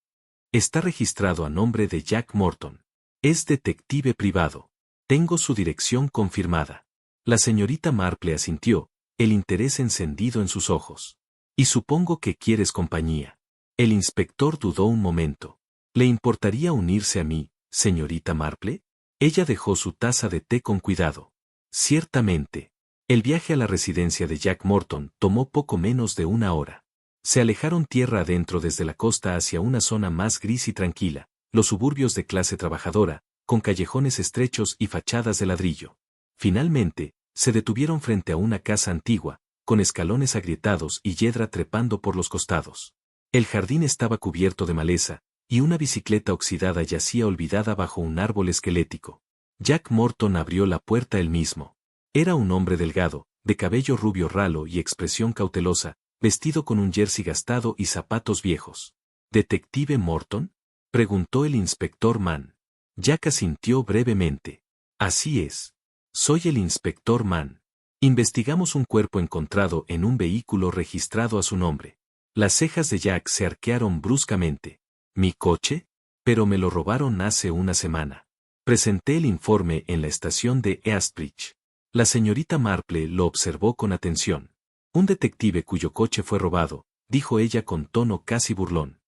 Speaker 1: Está registrado a nombre de Jack Morton. Es detective privado. Tengo su dirección confirmada. La señorita Marple asintió, el interés encendido en sus ojos. Y supongo que quieres compañía. El inspector dudó un momento. ¿Le importaría unirse a mí, señorita Marple? Ella dejó su taza de té con cuidado. Ciertamente. El viaje a la residencia de Jack Morton tomó poco menos de una hora. Se alejaron tierra adentro desde la costa hacia una zona más gris y tranquila, los suburbios de clase trabajadora, con callejones estrechos y fachadas de ladrillo. Finalmente, se detuvieron frente a una casa antigua, con escalones agrietados y yedra trepando por los costados. El jardín estaba cubierto de maleza, y una bicicleta oxidada yacía olvidada bajo un árbol esquelético. Jack Morton abrió la puerta él mismo. Era un hombre delgado, de cabello rubio ralo y expresión cautelosa, vestido con un jersey gastado y zapatos viejos. ¿Detective Morton?, preguntó el inspector Mann. Jack asintió brevemente. Así es. Soy el inspector Mann. Investigamos un cuerpo encontrado en un vehículo registrado a su nombre. Las cejas de Jack se arquearon bruscamente. ¿Mi coche? Pero me lo robaron hace una semana. Presenté el informe en la estación de Eastbridge. La señorita Marple lo observó con atención. Un detective cuyo coche fue robado, dijo ella con tono casi burlón.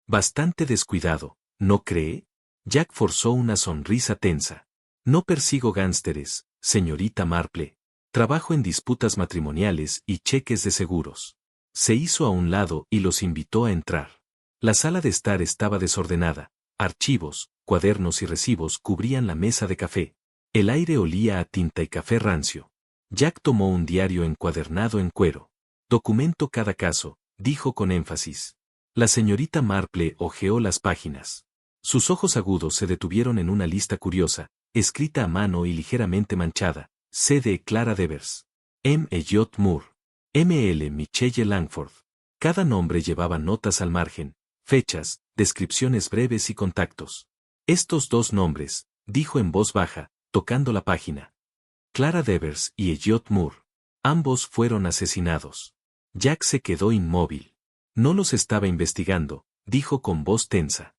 Speaker 1: Bastante descuidado, ¿no cree? Jack forzó una sonrisa tensa. No persigo gánsteres, señorita Marple. Trabajo en disputas matrimoniales y cheques de seguros. Se hizo a un lado y los invitó a entrar. La sala de estar estaba desordenada. Archivos, cuadernos y recibos cubrían la mesa de café. El aire olía a tinta y café rancio. Jack tomó un diario encuadernado en cuero. Documento cada caso, dijo con énfasis. La señorita Marple hojeó las páginas. Sus ojos agudos se detuvieron en una lista curiosa, escrita a mano y ligeramente manchada. C. de Clara Devers. M. Elliot Moore. M. L. Michelle Langford. Cada nombre llevaba notas al margen, fechas, descripciones breves y contactos. Estos dos nombres, dijo en voz baja, tocando la página. Clara Devers y Elliot Moore. Ambos fueron asesinados. Jack se quedó inmóvil. No los estaba investigando, dijo con voz tensa.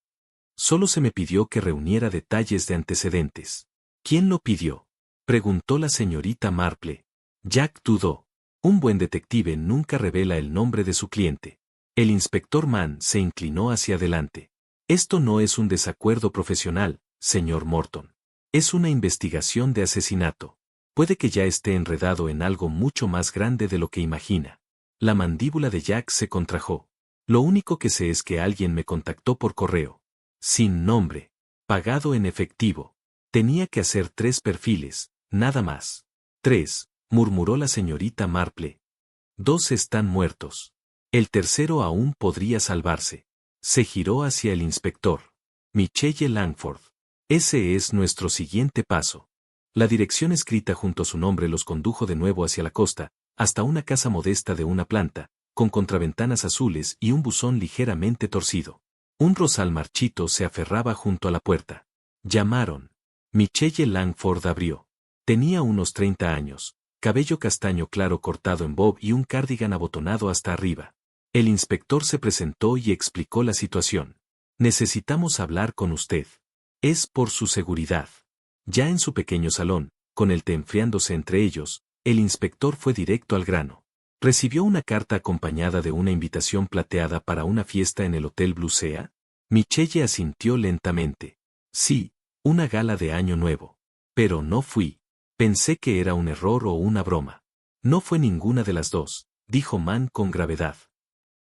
Speaker 1: Solo se me pidió que reuniera detalles de antecedentes. ¿Quién lo pidió?, preguntó la señorita Marple. Jack dudó. Un buen detective nunca revela el nombre de su cliente. El inspector Mann se inclinó hacia adelante. Esto no es un desacuerdo profesional, señor Morton. Es una investigación de asesinato. Puede que ya esté enredado en algo mucho más grande de lo que imagina. La mandíbula de Jack se contrajo. Lo único que sé es que alguien me contactó por correo. Sin nombre. Pagado en efectivo. Tenía que hacer 3 perfiles, nada más. 3, murmuró la señorita Marple. 2 están muertos. El tercero aún podría salvarse. Se giró hacia el inspector. Michelle Langford. Ese es nuestro siguiente paso. La dirección escrita junto a su nombre los condujo de nuevo hacia la costa, hasta una casa modesta de una planta, con contraventanas azules y un buzón ligeramente torcido. Un rosal marchito se aferraba junto a la puerta. Llamaron. Michelle Langford abrió. Tenía unos 30 años, cabello castaño claro cortado en bob y un cardigan abotonado hasta arriba. El inspector se presentó y explicó la situación. Necesitamos hablar con usted. Es por su seguridad. Ya en su pequeño salón, con el té enfriándose entre ellos, el inspector fue directo al grano. ¿Recibió una carta acompañada de una invitación plateada para una fiesta en el Hotel Blusea? Michelle asintió lentamente. Sí, una gala de Año Nuevo. Pero no fui. Pensé que era un error o una broma. No fue ninguna de las dos, dijo Mann con gravedad.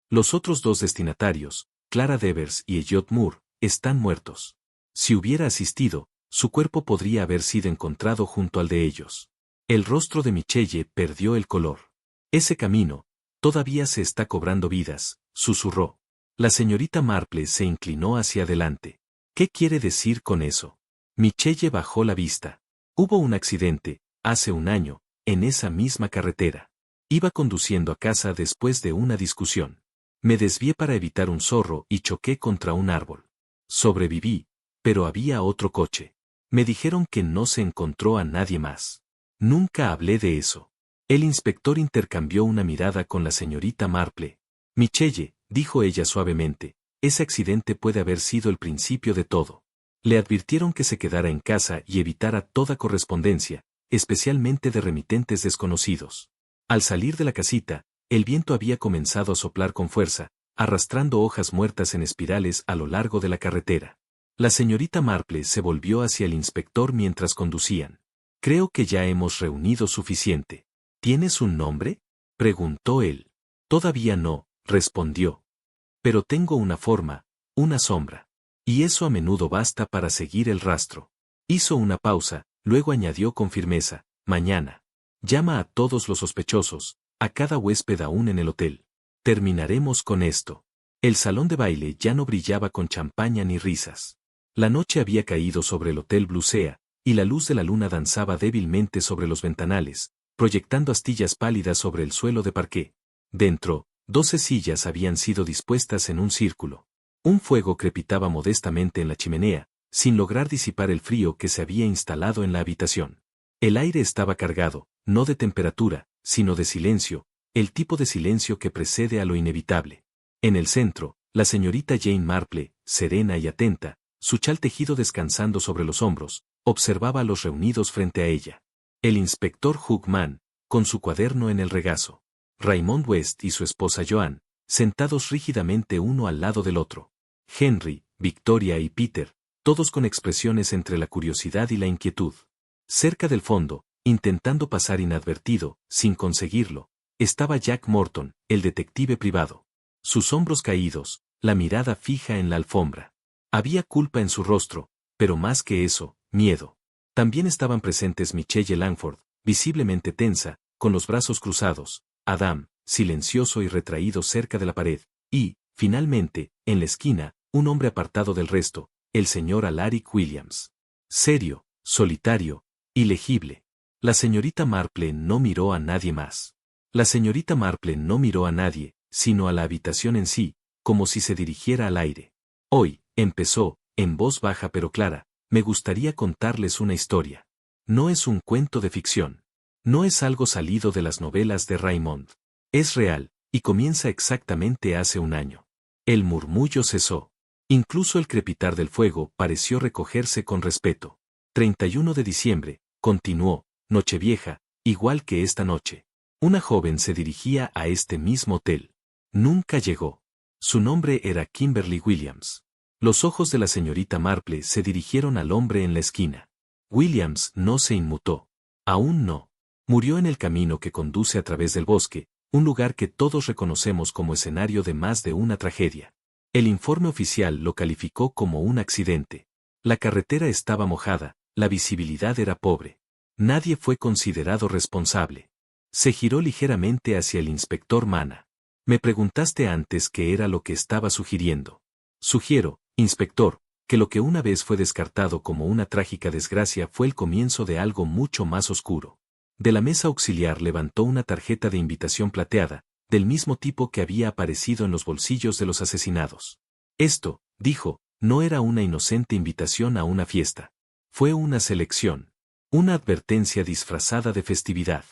Speaker 1: Los otros dos destinatarios, Clara Devers y Elliot Moore, están muertos. Si hubiera asistido, su cuerpo podría haber sido encontrado junto al de ellos. El rostro de Michelle perdió el color. Ese camino, todavía se está cobrando vidas, susurró. La señorita Marple se inclinó hacia adelante. ¿Qué quiere decir con eso? Michelle bajó la vista. Hubo un accidente, hace un año, en esa misma carretera. Iba conduciendo a casa después de una discusión. Me desvié para evitar un zorro y choqué contra un árbol. Sobreviví, pero había otro coche. Me dijeron que no se encontró a nadie más. Nunca hablé de eso. El inspector intercambió una mirada con la señorita Marple. Michelle, dijo ella suavemente, ese accidente puede haber sido el principio de todo. Le advirtieron que se quedara en casa y evitara toda correspondencia, especialmente de remitentes desconocidos. Al salir de la casita, el viento había comenzado a soplar con fuerza, arrastrando hojas muertas en espirales a lo largo de la carretera. La señorita Marple se volvió hacia el inspector mientras conducían. Creo que ya hemos reunido suficiente. ¿Tienes un nombre? Preguntó él. Todavía no, respondió. Pero tengo una forma, una sombra. Y eso a menudo basta para seguir el rastro. Hizo una pausa, luego añadió con firmeza, mañana. Llama a todos los sospechosos, a cada huésped aún en el hotel. Terminaremos con esto. El salón de baile ya no brillaba con champaña ni risas. La noche había caído sobre el Hotel Blusea, y la luz de la luna danzaba débilmente sobre los ventanales, proyectando astillas pálidas sobre el suelo de parqué. Dentro, 12 sillas habían sido dispuestas en un círculo. Un fuego crepitaba modestamente en la chimenea, sin lograr disipar el frío que se había instalado en la habitación. El aire estaba cargado, no de temperatura, sino de silencio, el tipo de silencio que precede a lo inevitable. En el centro, la señorita Jane Marple, serena y atenta, su chal tejido descansando sobre los hombros, observaba a los reunidos frente a ella. El inspector Hugh Mann, con su cuaderno en el regazo. Raymond West y su esposa Joan, sentados rígidamente uno al lado del otro. Henry, Victoria y Peter, todos con expresiones entre la curiosidad y la inquietud. Cerca del fondo, intentando pasar inadvertido, sin conseguirlo, estaba Jack Morton, el detective privado. Sus hombros caídos, la mirada fija en la alfombra. Había culpa en su rostro, pero más que eso, miedo. También estaban presentes Michelle Langford, visiblemente tensa, con los brazos cruzados, Adam, silencioso y retraído cerca de la pared, y, finalmente, en la esquina, un hombre apartado del resto, el señor Alaric Williams. Serio, solitario, ilegible. La señorita Marple no miró a nadie más. La señorita Marple no miró a nadie, sino a la habitación en sí, como si se dirigiera al aire. Hoy, empezó, en voz baja pero clara, me gustaría contarles una historia. No es un cuento de ficción. No es algo salido de las novelas de Raymond. Es real, y comienza exactamente hace un año. El murmullo cesó. Incluso el crepitar del fuego pareció recogerse con respeto. 31 de diciembre, continuó, Nochevieja, igual que esta noche. Una joven se dirigía a este mismo hotel. Nunca llegó. Su nombre era Kimberly Williams. Los ojos de la señorita Marple se dirigieron al hombre en la esquina. Williams no se inmutó. Aún no. Murió en el camino que conduce a través del bosque, un lugar que todos reconocemos como escenario de más de una tragedia. El informe oficial lo calificó como un accidente. La carretera estaba mojada, la visibilidad era pobre. Nadie fue considerado responsable. Se giró ligeramente hacia el inspector Mana. Me preguntaste antes qué era lo que estaba sugiriendo. Sugiero, inspector, que lo que una vez fue descartado como una trágica desgracia fue el comienzo de algo mucho más oscuro. De la mesa auxiliar levantó una tarjeta de invitación plateada, del mismo tipo que había aparecido en los bolsillos de los asesinados. Esto, dijo, no era una inocente invitación a una fiesta. Fue una selección. Una advertencia disfrazada de festividad.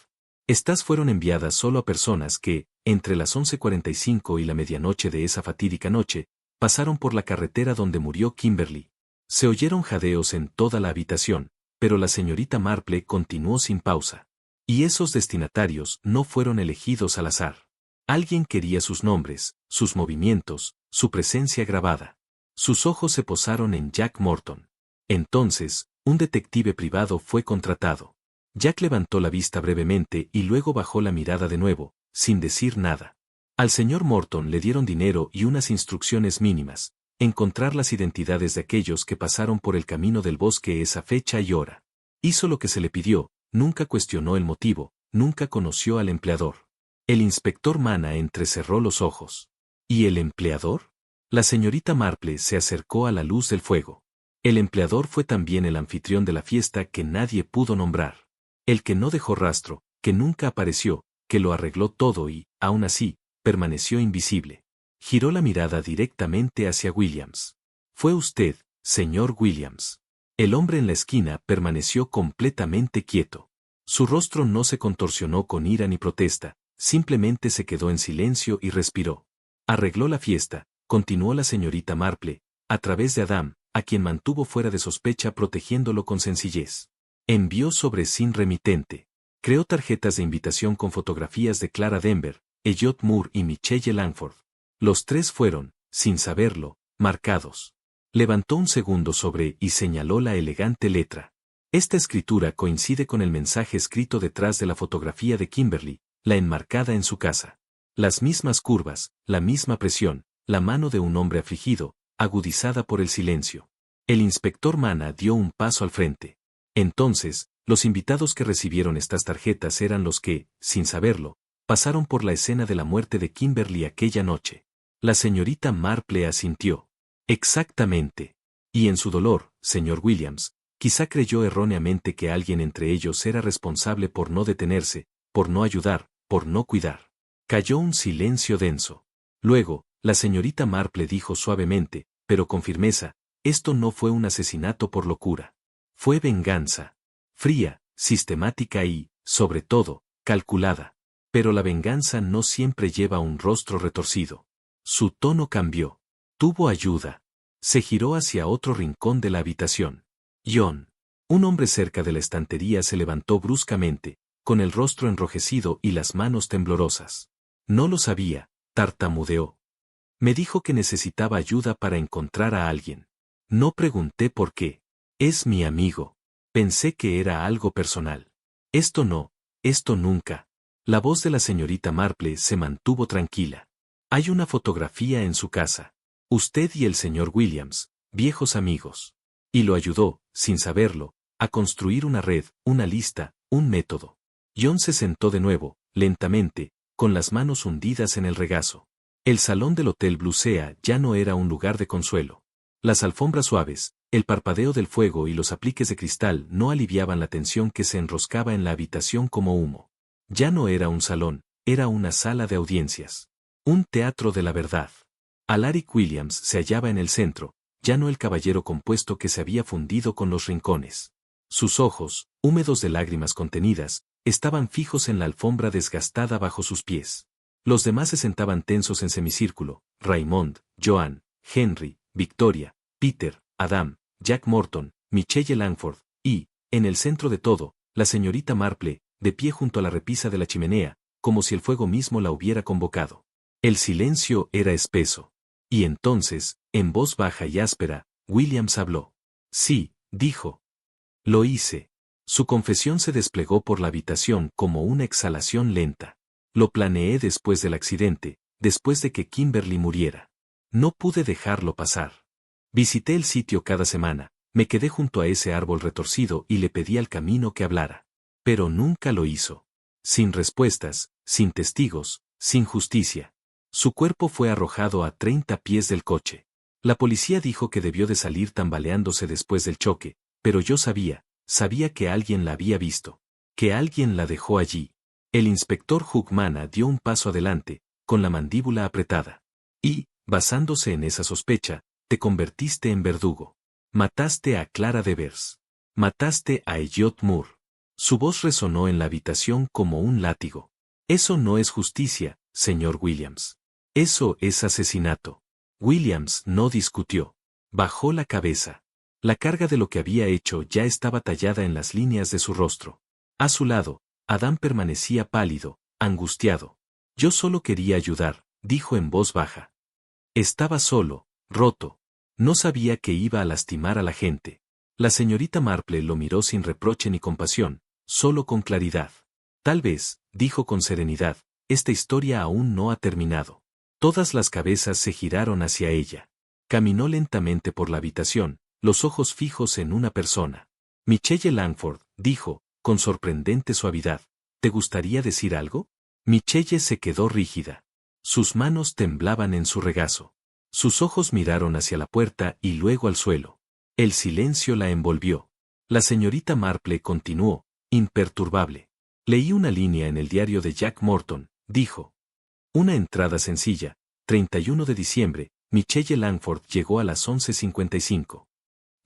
Speaker 1: Estas fueron enviadas solo a personas que, entre las 11:45 y la medianoche de esa fatídica noche, pasaron por la carretera donde murió Kimberly. Se oyeron jadeos en toda la habitación, pero la señorita Marple continuó sin pausa. Y esos destinatarios no fueron elegidos al azar. Alguien quería sus nombres, sus movimientos, su presencia grabada. Sus ojos se posaron en Jack Morton. Entonces, un detective privado fue contratado. Jack levantó la vista brevemente y luego bajó la mirada de nuevo, sin decir nada. Al señor Morton le dieron dinero y unas instrucciones mínimas: encontrar las identidades de aquellos que pasaron por el camino del bosque esa fecha y hora. Hizo lo que se le pidió, nunca cuestionó el motivo, nunca conoció al empleador. El inspector Mana entrecerró los ojos. ¿Y el empleador? La señorita Marple se acercó a la luz del fuego. El empleador fue también el anfitrión de la fiesta que nadie pudo nombrar. El que no dejó rastro, que nunca apareció, que lo arregló todo y, aún así, permaneció invisible. Giró la mirada directamente hacia Williams. Fue usted, señor Williams. El hombre en la esquina permaneció completamente quieto. Su rostro no se contorsionó con ira ni protesta, simplemente se quedó en silencio y respiró. Arregló la fiesta, continuó la señorita Marple, a través de Adam, a quien mantuvo fuera de sospecha protegiéndolo con sencillez. Envió sobres sin remitente. Creó tarjetas de invitación con fotografías de Clara Denver, Elliot Moore y Michelle Langford. Los tres fueron, sin saberlo, marcados. Levantó un segundo sobre y señaló la elegante letra. Esta escritura coincide con el mensaje escrito detrás de la fotografía de Kimberly, la enmarcada en su casa. Las mismas curvas, la misma presión, la mano de un hombre afligido, agudizada por el silencio. El inspector Mana dio un paso al frente. Entonces, los invitados que recibieron estas tarjetas eran los que, sin saberlo, pasaron por la escena de la muerte de Kimberly aquella noche. La señorita Marple asintió. Exactamente. Y en su dolor, señor Williams, quizá creyó erróneamente que alguien entre ellos era responsable por no detenerse, por no ayudar, por no cuidar. Cayó un silencio denso. Luego, la señorita Marple dijo suavemente, pero con firmeza: esto no fue un asesinato por locura. Fue venganza. Fría, sistemática y, sobre todo, calculada. Pero la venganza no siempre lleva un rostro retorcido. Su tono cambió. Tuvo ayuda. Se giró hacia otro rincón de la habitación. John. Un hombre cerca de la estantería se levantó bruscamente, con el rostro enrojecido y las manos temblorosas. No lo sabía, tartamudeó. Me dijo que necesitaba ayuda para encontrar a alguien. No pregunté por qué. Es mi amigo. Pensé que era algo personal. Esto no, esto nunca. La voz de la señorita Marple se mantuvo tranquila. Hay una fotografía en su casa. Usted y el señor Williams, viejos amigos. Y lo ayudó, sin saberlo, a construir una red, una lista, un método. John se sentó de nuevo, lentamente, con las manos hundidas en el regazo. El salón del Hotel Blusea ya no era un lugar de consuelo. Las alfombras suaves, el parpadeo del fuego y los apliques de cristal no aliviaban la tensión que se enroscaba en la habitación como humo. Ya no era un salón, era una sala de audiencias. Un teatro de la verdad. Alaric Williams se hallaba en el centro, ya no el caballero compuesto que se había fundido con los rincones. Sus ojos, húmedos de lágrimas contenidas, estaban fijos en la alfombra desgastada bajo sus pies. Los demás se sentaban tensos en semicírculo: Raymond, Joan, Henry, Victoria, Peter, Adam, Jack Morton, Michelle Langford, y, en el centro de todo, la señorita Marple, de pie junto a la repisa de la chimenea, como si el fuego mismo la hubiera convocado. El silencio era espeso. Y entonces, en voz baja y áspera, Williams habló. Sí, dijo. Lo hice. Su confesión se desplegó por la habitación como una exhalación lenta. Lo planeé después del accidente, después de que Kimberly muriera. No pude dejarlo pasar. Visité el sitio cada semana, me quedé junto a ese árbol retorcido y le pedí al camino que hablara. Pero nunca lo hizo. Sin respuestas, sin testigos, sin justicia. Su cuerpo fue arrojado a 30 pies del coche. La policía dijo que debió de salir tambaleándose después del choque, pero yo sabía que alguien la había visto. Que alguien la dejó allí. El inspector Hugh Mana dio un paso adelante, con la mandíbula apretada. Y, basándose en esa sospecha, te convertiste en verdugo. Mataste a Clara Devers. Mataste a Elliot Moore. Su voz resonó en la habitación como un látigo. Eso no es justicia, señor Williams. Eso es asesinato. Williams no discutió. Bajó la cabeza. La carga de lo que había hecho ya estaba tallada en las líneas de su rostro. A su lado, Adán permanecía pálido, angustiado. Yo solo quería ayudar, dijo en voz baja. Estaba solo, roto. No sabía que iba a lastimar a la gente. La señorita Marple lo miró sin reproche ni compasión, solo con claridad. Tal vez, dijo con serenidad, esta historia aún no ha terminado. Todas las cabezas se giraron hacia ella. Caminó lentamente por la habitación, los ojos fijos en una persona. Michelle Langford, dijo, con sorprendente suavidad. ¿Te gustaría decir algo? Michelle se quedó rígida. Sus manos temblaban en su regazo. Sus ojos miraron hacia la puerta y luego al suelo. El silencio la envolvió. La señorita Marple continuó, imperturbable. Leí una línea en el diario de Jack Morton, dijo. Una entrada sencilla, 31 de diciembre, Michelle Langford llegó a las 11:55.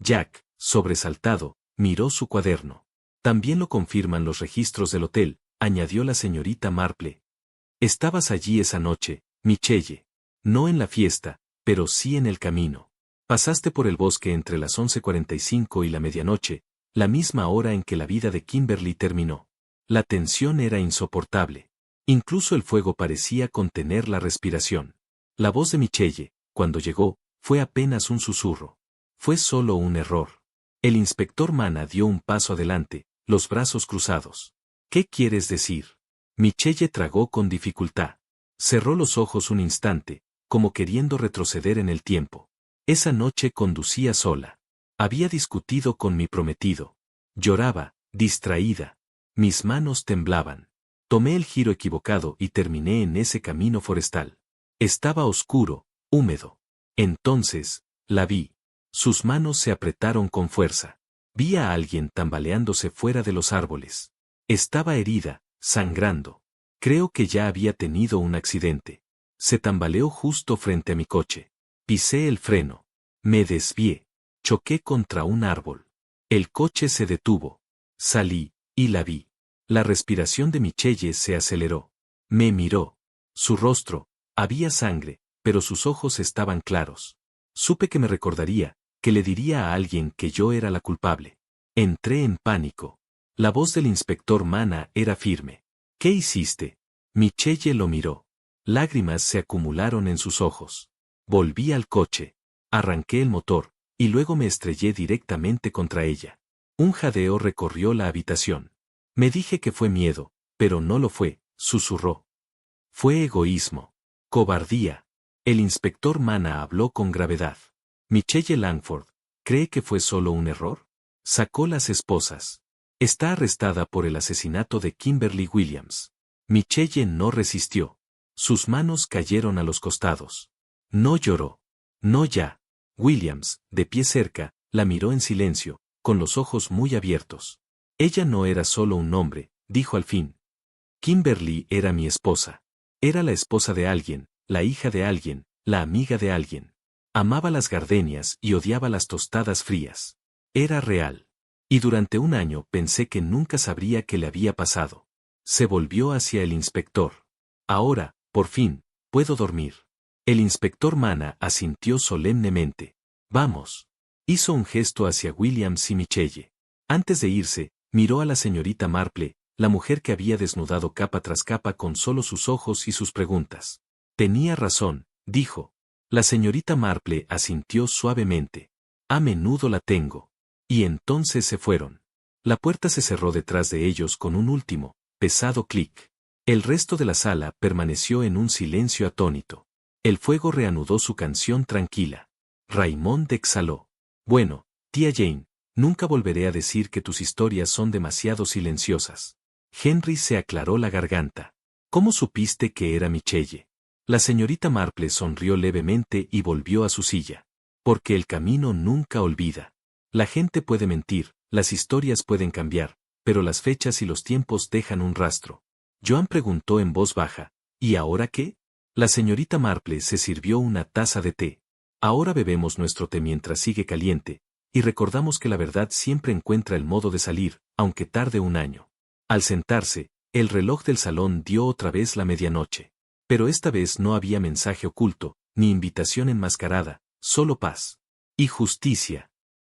Speaker 1: Jack, sobresaltado, miró su cuaderno. También lo confirman los registros del hotel, añadió la señorita Marple. Estabas allí esa noche, Michelle. No en la fiesta, pero sí en el camino. Pasaste por el bosque entre las 11:45 y la medianoche, la misma hora en que la vida de Kimberly terminó. La tensión era insoportable. Incluso el fuego parecía contener la respiración. La voz de Michelle, cuando llegó, fue apenas un susurro. Fue solo un error. El inspector Mana dio un paso adelante, los brazos cruzados. ¿Qué quieres decir? Michelle tragó con dificultad. Cerró los ojos un instante, como queriendo retroceder en el tiempo. Esa noche conducía sola. Había discutido con mi prometido. Lloraba, distraída. Mis manos temblaban. Tomé el giro equivocado y terminé en ese camino forestal. Estaba oscuro, húmedo. Entonces, la vi. Sus manos se apretaron con fuerza. Vi a alguien tambaleándose fuera de los árboles. Estaba herida, sangrando. Creo que ya había tenido un accidente. Se tambaleó justo frente a mi coche. Pisé el freno. Me desvié. Choqué contra un árbol. El coche se detuvo. Salí, y la vi. La respiración de Michelle se aceleró. Me miró. Su rostro, había sangre, pero sus ojos estaban claros. Supe que me recordaría, que le diría a alguien que yo era la culpable. Entré en pánico. La voz del inspector Mana era firme. ¿Qué hiciste? Michelle lo miró. Lágrimas se acumularon en sus ojos. Volví al coche. Arranqué el motor, y luego me estrellé directamente contra ella. Un jadeo recorrió la habitación. Me dije que fue miedo, pero no lo fue, susurró. Fue egoísmo. Cobardía. El inspector Mana habló con gravedad. Michelle Langford, ¿cree que fue solo un error? Sacó las esposas. Está arrestada por el asesinato de Kimberly Williams. Michelle no resistió. Sus manos cayeron a los costados. No lloró. No ya. Williams, de pie cerca, la miró en silencio, con los ojos muy abiertos. Ella no era solo un nombre, dijo al fin. Kimberly era mi esposa. Era la esposa de alguien, la hija de alguien, la amiga de alguien. Amaba las gardenias y odiaba las tostadas frías. Era real. Y durante un año pensé que nunca sabría qué le había pasado. Se volvió hacia el inspector. Ahora, por fin, puedo dormir. El inspector Mana asintió solemnemente. Vamos. Hizo un gesto hacia Williams y Michelle. Antes de irse, miró a la señorita Marple, la mujer que había desnudado capa tras capa con solo sus ojos y sus preguntas. Tenía razón, dijo. La señorita Marple asintió suavemente. A menudo la tengo. Y entonces se fueron. La puerta se cerró detrás de ellos con un último, pesado clic. El resto de la sala permaneció en un silencio atónito. El fuego reanudó su canción tranquila. Raymond exhaló. Bueno, tía Jane, nunca volveré a decir que tus historias son demasiado silenciosas. Henry se aclaró la garganta. ¿Cómo supiste que era Michelle? La señorita Marple sonrió levemente y volvió a su silla. Porque el camino nunca olvida. La gente puede mentir, las historias pueden cambiar, pero las fechas y los tiempos dejan un rastro. Joan preguntó en voz baja, ¿y ahora qué? La señorita Marple se sirvió una taza de té. Ahora bebemos nuestro té mientras sigue caliente, y recordamos que la verdad siempre encuentra el modo de salir, aunque tarde un año. Al sentarse, el reloj del salón dio otra vez la medianoche. Pero esta vez no había mensaje oculto, ni invitación enmascarada, solo paz. Y justicia.